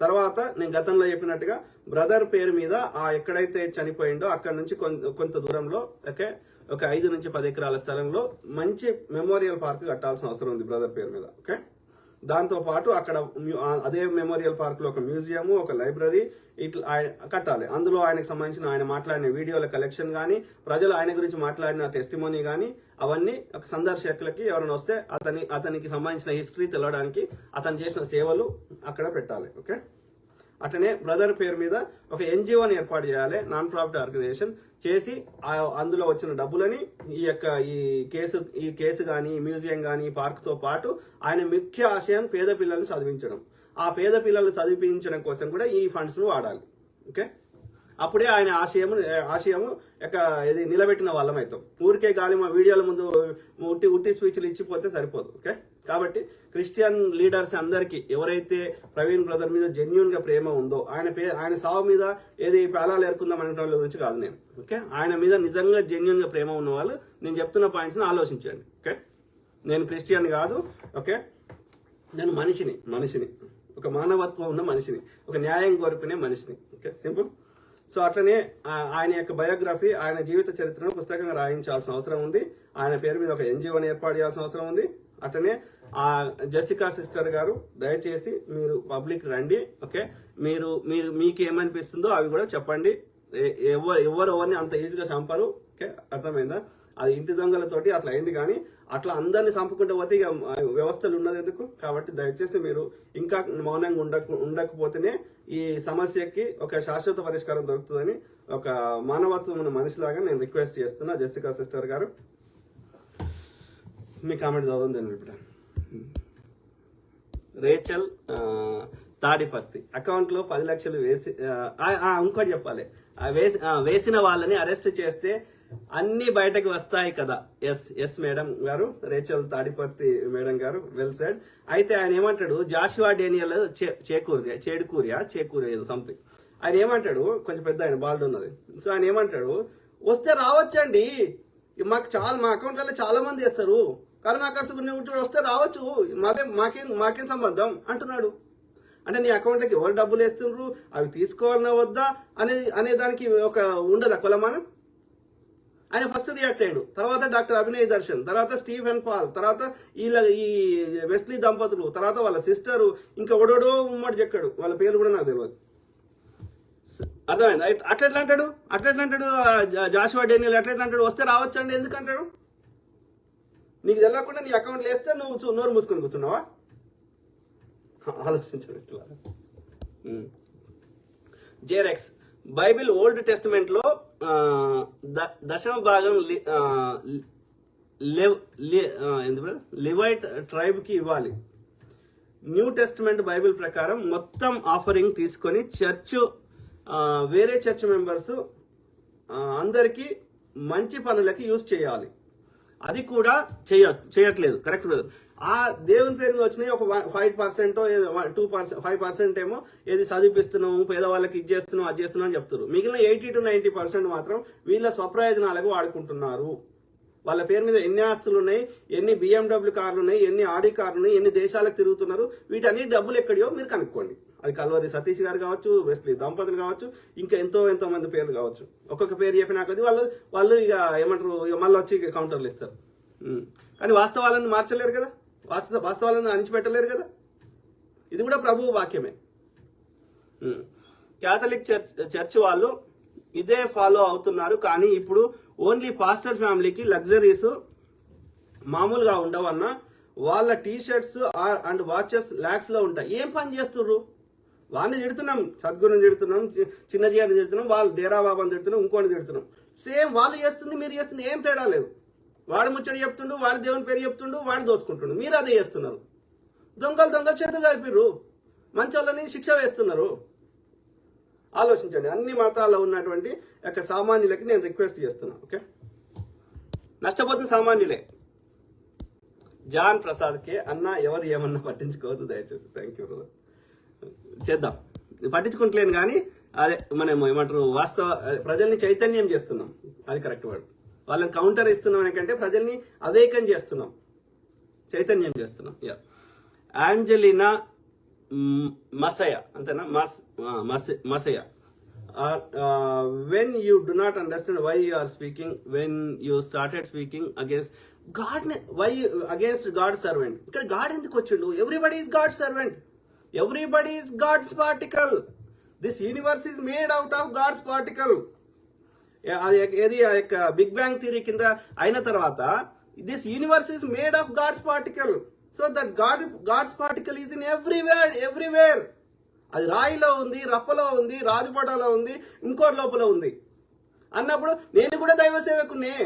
తర్వాత నేను గతంలో చెప్పినట్టుగా బ్రదర్ పేరు మీద ఎక్కడైతే చనిపోయిండో అక్కడ నుంచి కొంత దూరంలో ఓకే ఒక 5 నుంచి 10 ఎకరాల స్థలంలో మంచి మెమోరియల్ పార్క్ కట్టాల్సిన అవసరం ఉంది బ్రదర్ పేరు మీద. ఓకే, దాంతో పాటు అక్కడ అదే మెమోరియల్ పార్క్ లో ఒక మ్యూజియం, ఒక లైబ్రరీ ఇట్లా కట్టాలి. అందులో ఆయనకు సంబంధించిన ఆయన మాట్లాడిన వీడియోల కలెక్షన్ కానీ, ప్రజలు ఆయన గురించి మాట్లాడిన టెస్టిమోనీ కానీ, అవన్నీ ఒక సందర్శకులకి ఎవరైనా వస్తే అతనికి సంబంధించిన హిస్టరీ తెలవడానికి అతను చేసిన సేవలు అక్కడ పెట్టాలి. ఓకే, అట్లనే బ్రదర్ పేరు మీద ఒక ఎన్జిఓని ఏర్పాటు చేయాలి, నాన్ ప్రాఫిట్ ఆర్గనైజేషన్ చేసి అందులో వచ్చిన డబ్బులని ఈ కేసు కానీ, మ్యూజియం కానీ, పార్క్ తో పాటు ఆయన ముఖ్య ఆశయం పేద పిల్లల్ని చదివించడం. ఆ పేద పిల్లల్ని చదివించడం కోసం కూడా ఈ ఫండ్స్ ను వాడాలి. ఓకే, అప్పుడే ఆయన ఆశయము ఇది నిలబెట్టిన వాళ్ళం అవుతాం. ఊరికే గాలి మా వీడియోల ముందు ఉట్టి స్పీచ్లు ఇచ్చిపోతే సరిపోదు. ఓకే, కాబట్టి క్రిస్టియన్ లీడర్స్ అందరికీ ఎవరైతే ప్రవీణ్ బ్రదర్ మీద జెన్యున్ గా ప్రేమ ఉందో, ఆయన సావు మీద ఏది పేలాలు ఏరుకుందాం అనే వాళ్ళ గురించి కాదు నేను. ఓకే, ఆయన మీద నిజంగా జెన్యున్ గా ప్రేమ ఉన్న వాళ్ళు నేను చెప్తున్న పాయింట్స్ ని ఆలోచించండి. ఓకే, నేను క్రిస్టియన్ కాదు. ఓకే, నేను మనిషిని ఒక మానవత్వం ఉన్న మనిషిని, ఒక న్యాయం కోరుకునే మనిషిని. Okay, simple. సో అట్లనే ఆయన యొక్క బయోగ్రఫీ, ఆయన జీవిత చరిత్రను పుస్తకంగా రాయించాల్సిన అవసరం ఉంది. ఆయన పేరు మీద ఒక ఎన్జిఓని ఏర్పాటు చేయాల్సిన అవసరం ఉంది. అట్లనే జెసికా సిస్టర్ గారు దయచేసి మీరు పబ్లిక్ రండి. ఓకే, మీకు ఏమనిపిస్తుందో అవి కూడా చెప్పండి. ఎవరిని అంత ఈజీగా చంపరు. ఓకే, అర్థమైందా? అది ఇంటి దొంగలతోటి అట్లా అయింది, కానీ అట్లా అందరినీ చంపుకుంటే పోతే ఇక వ్యవస్థలు ఉన్నది ఎందుకు? కాబట్టి దయచేసి మీరు ఇంకా మౌనంగా ఉండకపోతేనే ఈ సమస్యకి ఒక శాశ్వత పరిష్కారం దొరుకుతుందని ఒక మానవత్వం ఉన్న మనిషిలాగా నేను రిక్వెస్ట్ చేస్తున్నా. జెసికా సిస్టర్ గారు, మీ కామెంట్ చదవండి. నేను ఇప్పుడు రేచల్ తాడిపర్తి అకౌంట్ లో 10 లక్షలు వేసి ఇంకోటి చెప్పాలి, వేసిన వాళ్ళని అరెస్ట్ చేస్తే అన్ని బయటకు వస్తాయి కదా. ఎస్ మేడం గారు, రేచల్ తాడిపర్తి మేడం గారు, వెల్ సెడ్. అయితే ఆయన ఏమంటాడు, జాషువా డేనియల్ చేకూరియా ఏదో సంథింగ్. ఆయన ఏమంటాడు, కొంచెం పెద్ద ఆయన బాల్డ్ ఉన్నది. సో ఆయన ఏమంటాడు, వస్తే రావచ్చండి, మా అకౌంట్లలో చాలా మంది వేస్తారు, కరుణాకర్ సుగుణ వస్తే రావచ్చు, మాకేం సంబంధం అంటున్నాడు. అంటే నీ అకౌంట్లకి ఎవరు డబ్బులు వేస్తున్నారు, అవి తీసుకోవాలన్నా వద్దా అనే దానికి ఒక ఉండదా కొలమానం? ఆయన ఫస్ట్ రియాక్ట్ అయ్యాడు. తర్వాత డాక్టర్ అభినయ్ దర్శన్, తర్వాత స్టీఫెన్ పాల్, తర్వాత ఈ వెస్లీ దంపతులు, తర్వాత వాళ్ళ సిస్టరు, ఇంకా ఒడోడో ఉమ్మడి చెక్కాడు. వాళ్ళ పేర్లు కూడా నాకు తెలియదు. అర్థమైంది. అట్లా అంటాడు జాషువా డేనియల్ అట్లా అంటాడు, వస్తే రావచ్చండి ఎందుకు అంటాడు? నీకు తెలియకుండా నీ అకౌంట్లు వేస్తే నువ్వు నోరు మూసుకొని కూర్చున్నావా? ఆలోచించండి. జేరెక్స్ బైబిల్ ఓల్డ్ టెస్టిమెంట్ లో దశమ భాగం లివైట్ ట్రైబ్ కి ఇవ్వాలి. న్యూ టెస్టిమెంట్ బైబిల్ ప్రకారం మొత్తం ఆఫరింగ్ తీసుకొని వేరే చర్చ్ మెంబర్స్ అందరికీ మంచి పనులకి యూజ్ చేయాలి. అది కూడా చేయట్లేదు, కరెక్ట్ బ్రదర్. ఆ దేవుని పేరు మీద వచ్చినాయి ఒక 5% 2% 5% ఏమో ఏది చదివిపిస్తున్నాము, పేదవాళ్ళకి ఇది చేస్తున్నాం అది చేస్తున్నాం అని చెప్తారు. మిగిలిన 80 to 90% మాత్రం వీళ్ళ స్వప్రయోజనాలకు వాడుకుంటున్నారు. వాళ్ళ పేరు మీద ఎన్ని ఆస్తులు ఉన్నాయి, ఎన్ని BMW కార్లు ఉన్నాయి, ఎన్ని ఆడి కార్లు ఉన్నాయి, ఎన్ని దేశాలకు తిరుగుతున్నారు, వీటన్ని డబ్బులు ఎక్కడియో మీరు కనుక్కోండి. అది కల్వరి సతీష్ గారు కావచ్చు, వెస్లీ దంపతులు కావచ్చు, ఇంకా ఎంతో మంది పేర్లు కావచ్చు. ఒక్కొక్క పేరు చెప్పినా కొద్ది వాళ్ళు ఇక ఏమంటారు, ఇక మళ్ళీ వచ్చి కౌంటర్లు ఇస్తారు. కానీ వాస్తవాలను మార్చలేరు కదా, వాస్తవాలను అణిచిపెట్టలేరు కదా. ఇది కూడా ప్రభువు వాక్యమే. క్యాథలిక్ చర్చ్ వాళ్ళు ఇదే ఫాలో అవుతున్నారు. కానీ ఇప్పుడు ఓన్లీ పాస్టర్ ఫ్యామిలీకి లగ్జరీస్ మామూలుగా ఉండవన్నా వాళ్ళ టీషర్ట్స్ అండ్ వాచెస్ ల్యాక్స్ లో ఉంటాయి. ఏం పని చేస్తుర్రు? వాడిని తిడుతున్నాం, సద్గురుని తిడుతున్నాం, చిన్నజీని తిడుతున్నాం, వాళ్ళు డేరా బాబాని తిడుతున్నాం, ఇంకోటి తిడుతున్నాం. సేమ్ వాళ్ళు చేస్తుంది మీరు చేస్తుంది ఏం తేడా లేదు. వాడు ముచ్చడి చెప్తుండు, వాడు దేవుని పేరు చెప్తుండు, వాడు దోసుకుంటుండు, మీరు అదే చేస్తున్నారు. దొంగలు చేతులు కలిపిర్రు, మంచోళ్ళని శిక్ష వేస్తున్నారు. ఆలోచించండి. అన్ని మతాల్లో ఉన్నటువంటి యొక్క సామాన్యులకి నేను రిక్వెస్ట్ చేస్తున్నా. ఓకే, నష్టపోతున్న సామాన్యులే. జాన్ ప్రసాద్కే అన్న ఎవరు ఏమన్నా పట్టించుకోవద్దు దయచేసి. Thank you brother. చేద్దాం, పట్టించుకుంటలేను కానీ అదే మనం ఏమంటారు ప్రజల్ని చైతన్యం చేస్తున్నాం, అది కరెక్ట్ వర్డ్. వాళ్ళని కౌంటర్ ఇస్తున్నాం కంటే ప్రజల్ని అవేకం చేస్తున్నాం, చైతన్యం చేస్తున్నాం. యాంజలినా మసయ అంతేనా, మసయ. when you do not understand why you are speaking, when you started speaking against God, why against God's servant? ఇక్కడ గాడ్ ఎందుకు వచ్చిండు? Everybody is God's servant, everybody is God's particle. This universe is made out of God's particle. ఏది ఆ యొక్క big bang theory కింద అయిన తర్వాత this universe is made of God's particle. So that God's particle is in everywhere. అది రాయిలో ఉంది, రప్పలో ఉంది, రాజుపటాలో ఉంది, ఇంకోటి లోపల ఉంది అన్నప్పుడు నేను కూడా దైవ సేవకునే.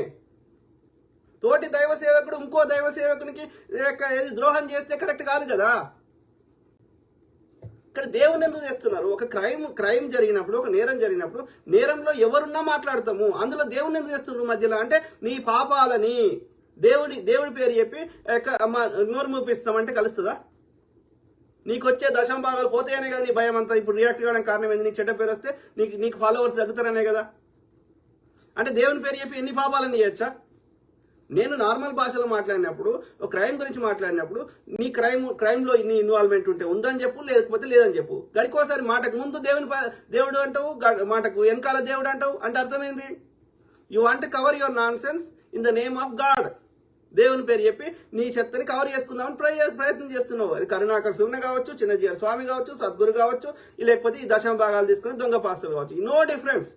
తోటి దైవ సేవకుడు ఇంకో దైవ సేవకునికి ఏది ద్రోహం చేస్తే కరెక్ట్ కాదు కదా. ఇక్కడ దేవుని ఎందుకు చేస్తున్నారు? ఒక క్రైమ్ జరిగినప్పుడు, ఒక నేరం జరిగినప్పుడు, నేరంలో ఎవరున్నా మాట్లాడతాము, అందులో దేవుని ఎందుకు చేస్తున్నారు మధ్యలో? అంటే నీ పాపాలని దేవుడి పేరు చెప్పి నోరు మూపిస్తామంటే కలుస్తుందా? నీకు వచ్చే దశమ భాగాలు పోతాయనే కదా నీ భయం అంతా. ఇప్పుడు రియాక్ట్ కావడానికి కారణం ఏంది? నీకు చెడ్డ పేరు వస్తే నీకు ఫాలోవర్స్ తగ్గుతారనే కదా. అంటే దేవుని పేరు చెప్పి ఎన్ని పాపాలని చేయొచ్చా? నేను నార్మల్ భాషలో మాట్లాడినప్పుడు, ఒక క్రైమ్ గురించి మాట్లాడినప్పుడు నీ క్రైమ్లో ఇన్ని ఇన్వాల్వ్మెంట్ ఉంటే ఉందని చెప్పు, లేకపోతే లేదని చెప్పు. గడికోసారి మాటకు ముందు దేవుడు అంటావు, మాటకు వెనకాల దేవుడు అంటావు. అంటే అర్థమైంది, you want cover your non sense in the name of God. దేవుని పేరు చెప్పి నీ చెత్తని కవర్ చేసుకుందామని ప్రయత్నం చేస్తున్నావు. అది కరుణాకర్ సుగ్న కావచ్చు, చిన్నజీఆర్ స్వామి కావచ్చు, సద్గురు కావచ్చు, లేకపోతే ఈ దశమ భాగాలు తీసుకుని దొంగ పాస్టర్ కావచ్చు. No difference,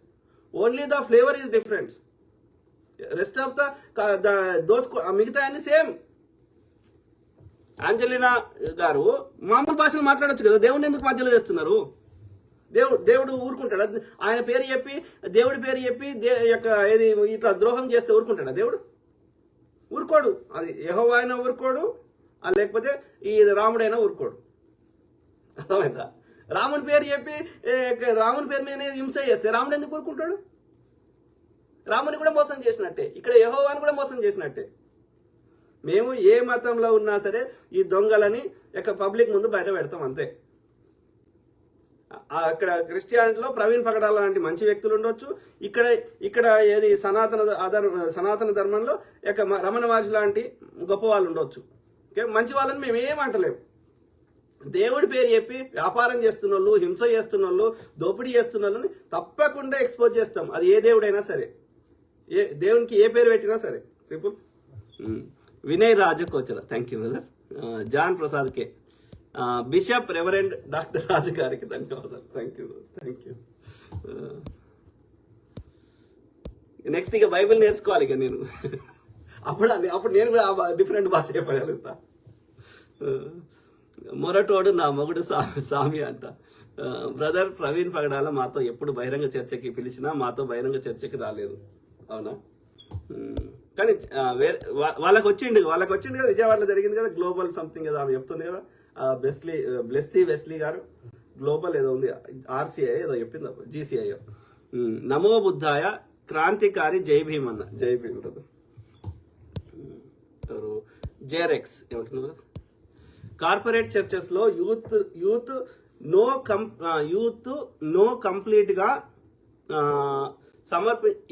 only the flavour is difference. Rest of the మిగతా అన్ని సేమ్. ఆంజలినా గారు మామూలు భాషలు మాట్లాడొచ్చు కదా, దేవుడిని ఎందుకు మధ్యలో చేస్తున్నారు? దేవుడు ఊరుకుంటాడా? ఆయన పేరు చెప్పి, దేవుడి పేరు చెప్పి ఏది ఇట్లా ద్రోహం చేస్తే ఊరుకుంటాడా దేవుడు? ఊరుకోడు. అది యెహోవా అయినా ఊరుకోడు, లేకపోతే ఈ రాముడైనా ఊరుకోడు. అర్థమైందా? రాముని పేరు చెప్పి రాముని పేరు మీద హింస చేస్తే రాముడు ఎందుకు ఊరుకుంటాడు? రాముని కూడా మోసం చేసినట్టే, ఇక్కడ యెహోవాని కూడా మోసం చేసినట్టే. మేము ఏ మతంలో ఉన్నా సరే ఈ దొంగలని పబ్లిక్ ముందు బయట పెడతాం అంతే. అక్కడ క్రిస్టియానిటీలో ప్రవీణ్ పగడాల లాంటి మంచి వ్యక్తులు ఉండొచ్చు, ఇక్కడ ఏది సనాతన ధర్మంలో రమణ మహర్షి లాంటి గొప్ప వాళ్ళు ఉండొచ్చు. ఓకే, మంచి వాళ్ళని మేము ఏమంటలేము. దేవుడి పేరు చెప్పి వ్యాపారం చేస్తున్న వాళ్ళు, హింస చేస్తున్న వాళ్ళు, దోపిడీ చేస్తున్న వాళ్ళని తప్పకుండా ఎక్స్పోజ్ చేస్తాం. అది ఏ దేవుడైనా సరే, దేవునికి ఏ పేరు పెట్టినా సరే. Simple. Vinay Rajakochala, thank you brother. John Prasad K, bishop reverend doctor Raju గారికి ధన్యవాదాలు. Thank you. నెక్స్ట్ ఇక బైబిల్ నేర్చుకోవాలి ఇక నేను. అప్పుడు నేను కూడా డిఫరెంట్ భాష చెప్పగలుగుతా. మొరటోడు నా మొగుడు సామి అంట. బ్రదర్ ప్రవీణ్ పగడాల మాతో ఎప్పుడు బహిరంగ చర్చకి పిలిచినా మాతో బహిరంగ చర్చకి రాలేదు, అవునా? కానీ వాళ్ళకి వచ్చిండు కదా, విజయవాడలో జరిగింది కదా గ్లోబల్ సంథింగ్ కదా, ఆమె చెప్తుంది కదా, బ్లెస్సీ వెస్లీ గారు, గ్లోబల్ ఏదో ఉంది, ఆర్సీఐ ఏదో చెప్పింది, జీసీఐ. నమో బుద్ధాయ క్రాంతికారి జై భీమ్ అన్న. జై భీమ్ బ్రదర్. ఎవరు? జేరెక్స్ ఏమంటున్నారు? కార్పొరేట్ చర్చెస్ లో యూత్ నో కంప్లీట్ గా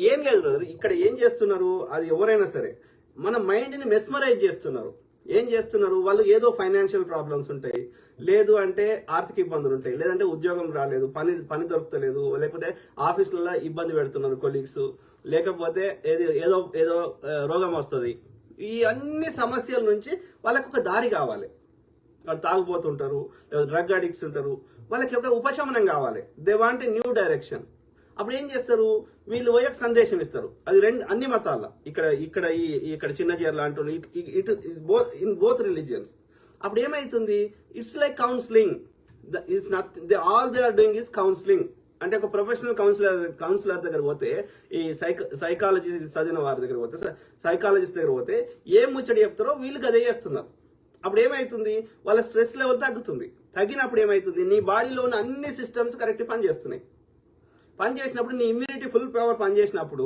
ఏం లేదు బ్రదర్. ఇక్కడ ఏం చేస్తున్నారు, అది ఎవరైనా సరే మన మైండ్ ని మెస్మరైజ్ చేస్తున్నారు. ఏం చేస్తున్నారు వాళ్ళు? ఏదో ఫైనాన్షియల్ ప్రాబ్లమ్స్ ఉంటాయి, లేదు అంటే ఆర్థిక ఇబ్బందులు ఉంటాయి, లేదంటే ఉద్యోగం రాలేదు, పని దొరుకుతలేదు, లేకపోతే ఆఫీసులలో ఇబ్బంది పెడుతున్నారు కొలీగ్స్, లేకపోతే ఏదో రోగం వస్తుంది. ఈ అన్ని సమస్యల నుంచి వాళ్ళకి ఒక దారి కావాలి. వాళ్ళు తాగుపోతుంటారు, డ్రగ్ అడిక్ట్స్ ఉంటారు, వాళ్ళకి ఒక ఉపశమనం కావాలి. They want a new direction. అప్పుడు ఏం చేస్తారు వీళ్ళు? పోయి సందేశం ఇస్తారు. అది అన్ని మతాల, ఇక్కడ చిన్న జీర్ల అంటూ ఇన్ బోత్ రిలీజియన్స్. అప్పుడు ఏమైతుంది? It's like counselling. All they are doing is counselling. అంటే ఒక ప్రొఫెషనల్ కౌన్సిలర్ దగ్గర పోతే, ఈ సైకాలజీ చదివిన వారి దగ్గర పోతే, సైకాలజిస్ట్ దగ్గర పోతే ఏం ముచ్చడి చెప్తారో వీళ్ళకి అదే చేస్తున్నారు. అప్పుడు ఏమైతుంది? వాళ్ళ స్ట్రెస్ లెవెల్ తగ్గుతుంది. తగ్గినప్పుడు ఏమైతుంది? నీ బాడీలో ఉన్న అన్ని సిస్టమ్స్ కరెక్ట్ పనిచేస్తున్నాయి. పనిచేసినప్పుడు నీ ఇమ్యూనిటీ ఫుల్ పవర్ పనిచేసినప్పుడు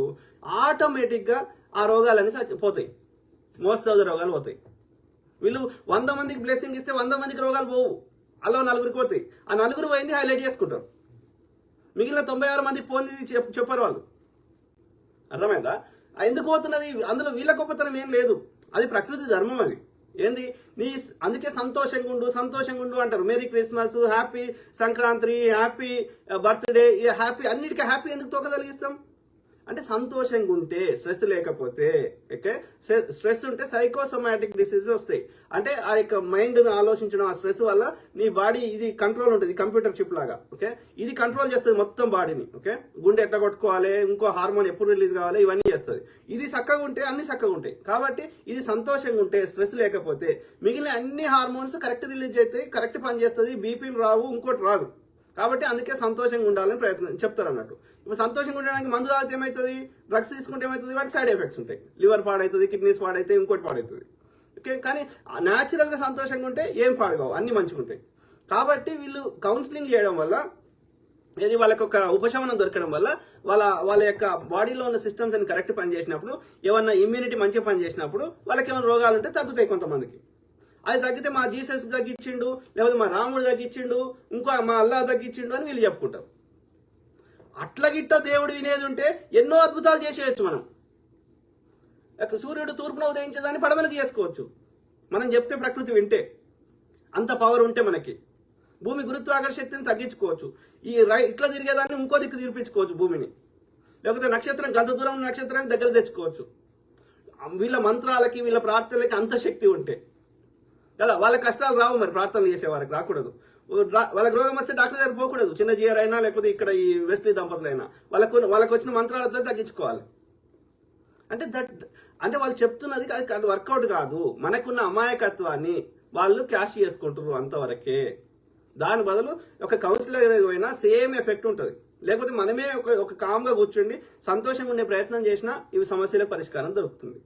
ఆటోమేటిక్గా ఆ రోగాలన్నీ పోతాయి. మోస్ట్ ఆఫ్ ద రోగాలు పోతాయి. వీళ్ళు 100 మందికి బ్లెస్సింగ్ ఇస్తే 100 మందికి రోగాలు పోవు, అలా 4 పోతాయి. ఆ 4 పోయింది హైలైట్ చేసుకుంటారు. మిగిలిన 96 మంది పోయింది చెప్పారు వాళ్ళు. అర్థమైందా? ఎందుకు పోతున్నది? అందులో వీళ్ళ గొప్పతనం ఏం లేదు, అది ప్రకృతి ధర్మం. అది ఏంది? అందుకే సంతోషంగా ఉండు అంటారు. Merry Christmas, happy Sankranti, happy birthday, happy, అన్నిటికీ హ్యాపీ ఎందుకు తోకగలిగిస్తాం అంటే సంతోషంగా ఉంటే, స్ట్రెస్ లేకపోతే. ఓకే, స్ట్రెస్ ఉంటే సైకోసోమాటిక్ డిసీజెస్ వస్తాయి. అంటే ఆ యొక్క మైండ్ ఆలోచించడం, ఆ స్ట్రెస్ వల్ల నీ బాడీ ఇది కంట్రోల్ ఉంటుంది, కంప్యూటర్ చిప్ లాగా. ఓకే, ఇది కంట్రోల్ చేస్తుంది మొత్తం బాడీని. ఓకే, గుండె ఎట్లా కొట్టుకోవాలి, ఇంకో హార్మోన్ ఎప్పుడు రిలీజ్ కావాలి, ఇవన్నీ చేస్తుంది. ఇది చక్కగా ఉంటే అన్ని చక్కగా ఉంటాయి. కాబట్టి ఇది సంతోషంగా ఉంటే, స్ట్రెస్ లేకపోతే మిగిలిన అన్ని హార్మోన్స్ కరెక్ట్ రిలీజ్ అవుతాయి, కరెక్ట్ పని చేస్తుంది, బీపీలు రావు, ఇంకోటి రాదు. కాబట్టి అందుకే సంతోషంగా ఉండాలని చెప్తారు అన్నట్టు. ఇప్పుడు సంతోషంగా ఉండడానికి మందు తాగితే ఏమవుతుంది? డ్రగ్స్ తీసుకుంటే ఏమవుతుంది? వాటికి సైడ్ ఎఫెక్ట్స్ ఉంటాయి. లివర్ పాడవుతుంది, కిడ్నీస్ పాడవుతాయి, ఇంకోటి పాడవుతుంది. ఓకే, కానీ న్యాచురల్గా సంతోషంగా ఉంటే ఏం పాడగావు, అన్ని మంచిగా ఉంటాయి. కాబట్టి వీళ్ళు కౌన్సిలింగ్ చేయడం వల్ల, ఇది వాళ్ళకి ఒక ఉపశమనం దొరకడం వల్ల, వాళ్ళ యొక్క బాడీలో ఉన్న సిస్టమ్స్ అని కరెక్ట్ పని చేసినప్పుడు, ఏమన్నా ఇమ్యూనిటీ మంచిగా పని చేసినప్పుడు వాళ్ళకి ఏమైనా రోగాలు ఉంటే తగ్గుతాయి కొంతమందికి. అది తగ్గితే మా జీసస్ తగ్గించిండు, లేకపోతే మా రాముడు తగ్గించిండు, ఇంకో మా అల్లాహ్ తగ్గించిండు అని వీళ్ళు చెప్పుకుంటారు. అట్లా గిట్ట దేవుడు వినేది ఉంటే ఎన్నో అద్భుతాలు చేసేయచ్చు. మనం సూర్యుడు తూర్పున ఉదయించేదాన్ని పడమలకు చేసుకోవచ్చు మనం చెప్తే, ప్రకృతి వింటే. అంత పవర్ ఉంటే మనకి భూమి గురుత్వాకర్షణ శక్తిని తగ్గించుకోవచ్చు. ఇట్లా తిరిగేదాన్ని ఇంకో దిక్కు తిరిపించుకోవచ్చు భూమిని, లేకపోతే నక్షత్రం గంత దూరం నక్షత్రాన్ని దగ్గర తెచ్చుకోవచ్చు. వీళ్ళ మంత్రాలకి, వీళ్ళ ప్రార్థనలకి అంత శక్తి ఉంటే కదా. వాళ్ళ కష్టాలు రావు, మరి ప్రార్థనలు చేసే వారికి రాకూడదు. వాళ్ళకి రోగం వస్తే డాక్టర్ దగ్గర పోకూడదు. చిన్న జీఆర్ అయినా, లేకపోతే ఇక్కడ ఈ వెస్లీ దంపతులైనా వాళ్ళకి వచ్చిన మంత్రాలతో తగ్గించుకోవాలి. అంటే వాళ్ళు చెప్తున్నది అది వర్కౌట్ కాదు. మనకున్న అమాయకత్వాన్ని వాళ్ళు క్యాష్ చేసుకుంటారు అంతవరకే. దాని బదులు ఒక కౌన్సిలర్ పోయినా సేమ్ ఎఫెక్ట్ ఉంటుంది. లేకపోతే మనమే ఒక కామ్గా కూర్చుండి సంతోషంగా ఉండే ప్రయత్నం చేసినా ఇవి సమస్యల పరిష్కారం దొరుకుతుంది.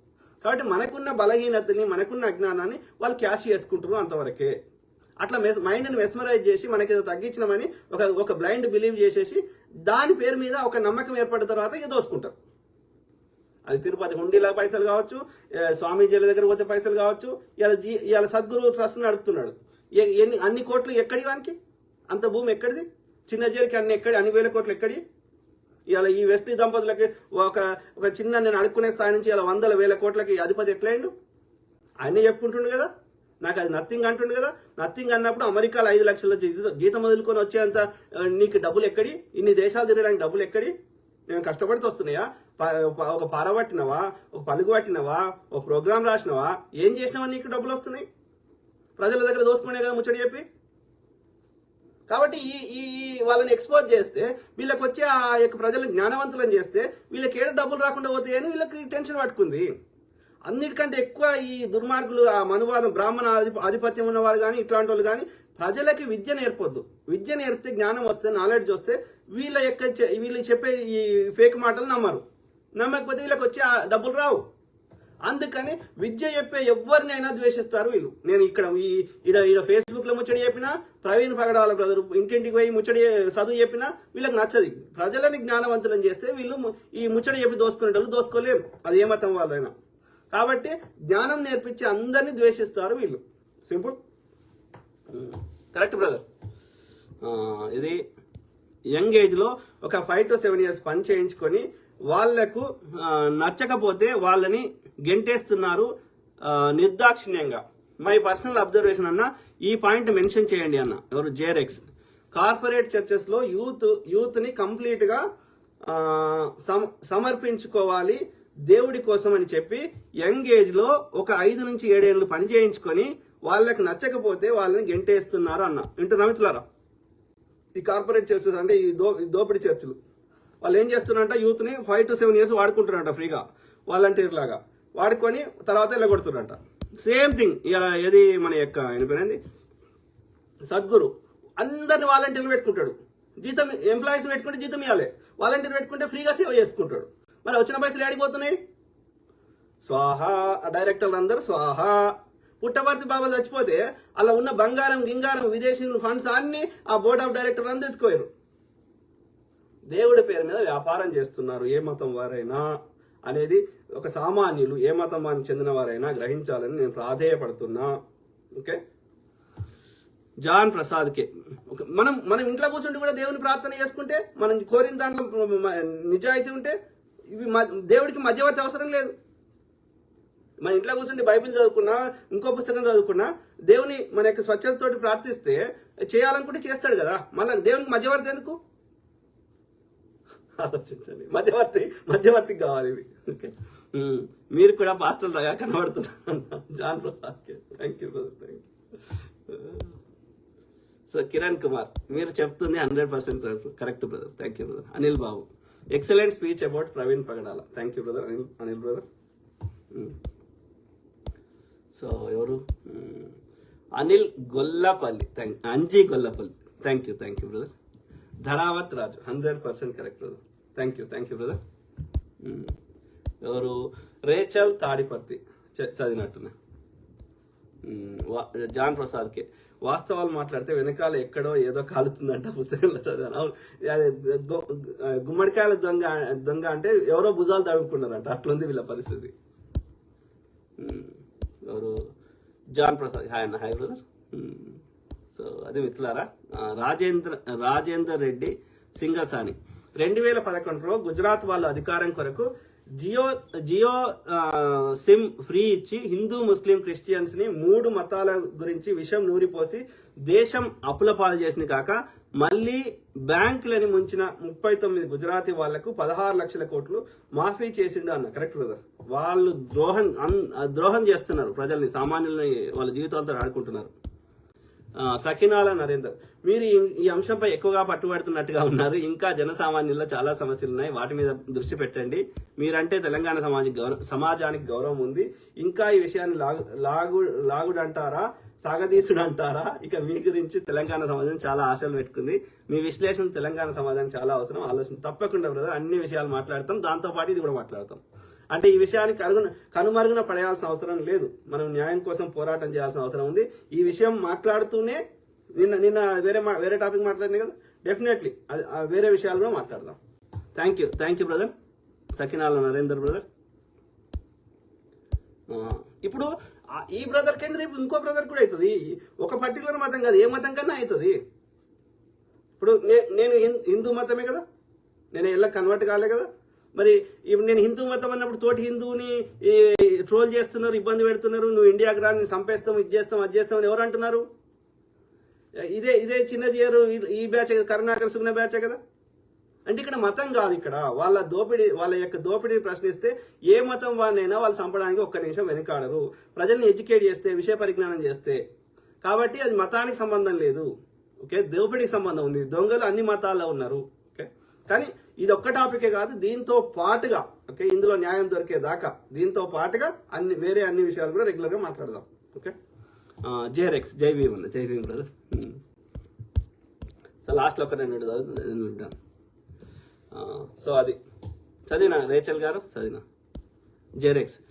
కాబట్టి మనకున్న బలహీనతని, మనకున్న అజ్ఞానాన్ని వాళ్ళు క్యాష్ చేసుకుంటారు అంతవరకే. అట్లా మైండ్ని మెస్మరైజ్ చేసి మనకి ఏదో తగ్గించినామని ఒక బ్లైండ్ బిలీవ్ చేసేసి దాని పేరు మీద ఒక నమ్మకం ఏర్పడిన తర్వాత ఇక దోసుకుంటారు. అది తిరుపతి హుండీల పైసలు కావచ్చు, స్వామీజీల దగ్గర పోతే పైసలు కావచ్చు. ఇవాళ సద్గురు ట్రస్ట్ నడుపుతున్నాడు. అన్ని కోట్లు ఎక్కడి వానికి? అంత భూమి ఎక్కడిది? చిన్న జైలుకి అన్ని వేల కోట్లు ఎక్కడి? ఇవాళ ఈ వెస్లీ దంపతులకి ఒక చిన్న నేను అడుక్కునే స్థాయి నుంచి ఇలా 100,000 కోట్లకి అధిపతి ఎట్లయిండు? ఆయనే చెప్పుకుంటుండు కదా, నాకు అది నథింగ్ అంటుండు కదా. నథింగ్ అన్నప్పుడు అమెరికాలో 5 లక్షల జీతం వదులుకొని వచ్చేంత నీకు డబ్బులు ఎక్కడి? ఇన్ని దేశాలు తిరగడానికి డబ్బులు ఎక్కడి? నేను కష్టపడితే వస్తున్నాయా? ఒక పార పట్టినవా, ఒక పలుగు పట్టినవా, ఒక ప్రోగ్రామ్ రాసినవా, ఏం చేసినావా నీకు డబ్బులు వస్తున్నాయి? ప్రజల దగ్గర దోసుకునే కదా ముచ్చడి చెప్పి. కాబట్టి ఈ వాళ్ళని ఎక్స్పోజ్ చేస్తే వీళ్ళకి వచ్చే ఆ యొక్క ప్రజలను జ్ఞానవంతులను చేస్తే వీళ్ళకి ఏడు డబ్బులు రాకుండా పోతాయని వీళ్ళకి టెన్షన్ పట్టుకుంది. అన్నిటికంటే ఎక్కువ ఈ దుర్మార్గులు ఆ మనువాదం బ్రాహ్మణ ఆధిపత్యం ఉన్నవారు కానీ ఇట్లాంటి వాళ్ళు కానీ ప్రజలకి విద్య నేర్పొద్దు. విద్య నేర్పితే జ్ఞానం వస్తే, నాలెడ్జ్ వస్తే వీళ్ళు చెప్పే ఈ ఫేక్ మాటలు నమ్మరు. నమ్మకపోతే వీళ్ళకి వచ్చే డబ్బులు రావు. అందుకని విద్య చెప్పే ఎవరినైనా ద్వేషిస్తారు వీళ్ళు. నేను ఇక్కడ ఈడ ఫేస్బుక్ లో ముచ్చడి చెప్పినా, ప్రవీణ్ పగడాల బ్రదర్ ఇంటింటికి పోయి ముచ్చడి చదువు చెప్పినా వీళ్ళకి నచ్చది. ప్రజలని జ్ఞానవంతులను చేస్తే వీళ్ళు ఈ ముచ్చడి చెప్పి దోసుకునేటోళ్ళు దోసుకోలేరు, అది ఏ మతం వాళ్ళైనా. కాబట్టి జ్ఞానం నేర్పించి అందరినీ ద్వేషిస్తారు వీళ్ళు. సింపుల్. Correct brother. ఇది యంగ్ ఏజ్ లో ఒక 5 to 7 years పని చేయించుకొని వాళ్లకు నచ్చకపోతే వాళ్ళని గెంటేస్తున్నారు నిర్దాక్షిణ్యంగా. మై పర్సనల్ అబ్జర్వేషన్ అన్న, ఈ పాయింట్ మెన్షన్ చేయండి అన్న. ఎవరు? జేరెక్స్. కార్పొరేట్ చర్చెస్ లో యూత్ ని కంప్లీట్ గా సమర్పించుకోవాలి దేవుడి కోసం అని చెప్పి యంగ్ ఏజ్ లో ఒక 5 నుంచి 7 ఏళ్ళు పని చేయించుకొని వాళ్ళకి నచ్చకపోతే వాళ్ళని గెంటేస్తున్నారు అన్న. వింటున్నా మిత్రులారా? ఈ కార్పొరేట్ చర్చెస్ అంటే ఈ దోపిడీ చర్చలు వాళ్ళు ఏం చేస్తున్నారంట, యూత్ ని 5 to 7 years వాడుకుంటున్నారంట ఫ్రీగా, వాలంటీర్ లాగా వాడుకొని తర్వాత వెళ్ళగొడుతున్నారంట. సేమ్ థింగ్ ఇలా ఏది మన యొక్క అయిపోయింది సద్గురు అందరిని వాలంటీర్లు పెట్టుకుంటాడు. జీతం ఎంప్లాయీస్ పెట్టుకుంటే జీతం ఇవ్వాలి, వాలంటీర్ పెట్టుకుంటే ఫ్రీగా సేవ చేసుకుంటాడు. మరి వచ్చిన పైసలు ఏడిపోతున్నాయి? స్వాహా. డైరెక్టర్లు అందరూ స్వాహా. పుట్టపర్తి బాబా చచ్చిపోతే అలా ఉన్న బంగారం గింగారం విదేశీ ఫండ్స్ అన్ని ఆ బోర్డ్ ఆఫ్ డైరెక్టర్ అందరూ ఎత్తుకోయారు. దేవుడి పేరు మీద వ్యాపారం చేస్తున్నారు ఏ మతం వారైనా అనేది ఒక సామాన్యులు ఏ మతం వారికి చెందిన వారైనా గ్రహించాలని నేను ప్రాధేయపడుతున్నా. ఓకే. జాన్ ప్రసాద్కి మనం ఇంట్లో కూర్చుంటే కూడా దేవుని ప్రార్థన చేసుకుంటే, మనం కోరిన దాంట్లో నిజాయితీ ఉంటే ఇవి దేవుడికి మధ్యవర్తి అవసరం లేదు. మన ఇంట్లో కూర్చుంటే బైబిల్ చదువుకున్నా, ఇంకో పుస్తకం చదువుకున్నా, దేవుని మన యొక్క స్వచ్ఛతతోటి ప్రార్థిస్తే చేయాలనుకుంటే చేస్తాడు కదా. మళ్ళీ దేవునికి మధ్యవర్తి ఎందుకు? ఆలోచించండి. మధ్యవర్తికి కావాలి ఇవి. ఓకే. మీరు కూడా పాస్టర్ లాగా కనబడుతున్నారు జాన్ ప్రసాద్కి. Thank you brother. Thank you. So Kiran Kumar, మీరు చెప్తుంది 100% correct brother. Thank you brother. Anil Babu, excellent speech about Praveen Pagadala. Thank you brother. Anil brother. So ఎవరు? Anil Gollapalli. Anji Gollapalli. Thank you brother. Dharavath Raju 100% correct brother. Thank you brother. ఎవరు? రేచల్ తాడిపర్తి చదివినట్టున్నా. జాన్ ప్రసాద్కి వాస్తవాలు మాట్లాడితే వెనకాల ఎక్కడో ఏదో కాలుతుందంట పుస్తకంలో చదివాను. గుమ్మడికాయల దొంగ అంటే ఎవరో భుజాలు తడుముకున్నారంట. అట్లుంది వీళ్ళ పరిస్థితి. ఎవరు? జాన్ ప్రసాద్. హాయ్ అన్న. Hi brother. సో అది మిత్రులారా, రాజేందర్ రెడ్డి సింగసాని 2011లో గుజరాత్ వాళ్ళ అధికారం కొరకు జియో సిమ్ ఫ్రీ ఇచ్చి హిందూ ముస్లిం క్రిస్టియన్స్ ని 3 మతాల గురించి విషం నూరిపోసి దేశం అప్పులపాలు చేసింది కాక మళ్ళీ బ్యాంకులని ముంచిన 39 గుజరాతీ వాళ్లకు 16 లక్షల కోట్లు మాఫీ చేసిండు అన్న. Correct brother. వాళ్ళు ద్రోహం చేస్తున్నారు ప్రజల్ని, సామాన్యుల్ని వాళ్ళ జీవితాలతో ఆడుకుంటున్నారు. సకినాల నరేందర్, మీరు ఈ అంశంపై ఎక్కువగా పట్టుబడుతున్నట్టుగా ఉన్నారు. ఇంకా జనసామాన్యుల్లో చాలా సమస్యలు ఉన్నాయి, వాటి మీద దృష్టి పెట్టండి. మీరంటే తెలంగాణ సమాజానికి గౌరవం ఉంది. ఇంకా ఈ విషయాన్ని లాగుడంటారా, సాగదీసుడంటారా? ఇక మీ గురించి తెలంగాణ సమాజం చాలా ఆశలు పెట్టుకుంది. మీ విశ్లేషణ తెలంగాణ సమాజానికి చాలా అవసరం. ఆలోచన తప్పకుండా బ్రదర్, అన్ని విషయాలు మాట్లాడతాం, దాంతో పాటు ఇది కూడా మాట్లాడతాం. అంటే ఈ విషయానికి కనుమరుగున పడేయాల్సిన అవసరం లేదు. మనం న్యాయం కోసం పోరాటం చేయాల్సిన అవసరం ఉంది. ఈ విషయం మాట్లాడుతూనే నిన్న వేరే టాపిక్ మాట్లాడినా కదా, డెఫినెట్లీ వేరే విషయాలు కూడా మాట్లాడదాం. Thank you brother. Sakinala Narender brother. ఇప్పుడు ఈ బ్రదర్ కింద రేపు ఇంకో బ్రదర్ కూడా అవుతుంది. ఒక పర్టికులర్ మతం కాదు, ఏ మతం కన్నా అవుతుంది. ఇప్పుడు నేను హిందూ మతమే కదా, నేను ఎలా కన్వర్ట్ కాలే కదా. మరి ఇప్పుడు నేను హిందూ మతం అన్నప్పుడు తోటి హిందువుని ట్రోల్ చేస్తున్నారు, ఇబ్బంది పెడుతున్నారు. నువ్వు ఇండియాకి రా, నేను చంపేస్తాం, ఇది చేస్తాం, అది చేస్తాం అని ఎవరు అంటున్నారు? ఇదే చిన్న జీయరు ఈ బ్యాచ్, కరుణాకర్ సుగ్న బ్యాచే కదా. అంటే ఇక్కడ మతం కాదు, ఇక్కడ వాళ్ళ యొక్క దోపిడీని ప్రశ్నిస్తే ఏ మతం వారినైనా వాళ్ళు చంపడానికి ఒక్క నిమిషం వెనకాడరు. ప్రజల్ని ఎడ్యుకేట్ చేస్తే, విషయ పరిజ్ఞానం చేస్తే. కాబట్టి అది మతానికి సంబంధం లేదు. ఓకే, దోపిడీకి సంబంధం ఉంది. దొంగలు అన్ని మతాల్లో ఉన్నారు. ఓకే, కానీ ఇది ఒక్క టాపికే కాదు, దీంతో పాటుగా ఓకే, ఇందులో న్యాయం దొరికేదాకా దీంతో పాటుగా వేరే అన్ని విషయాలు కూడా రెగ్యులర్గా మాట్లాడదాం. ఓకే, జేరెక్స్ జై భీమ్ అన్న, జై భీమ్ బ్రదర్. సో లాస్ట్లో ఒక రెండు ఉంటాను. సో అది చదివినా రేచల్ గారు, చదివినా జేరెక్స్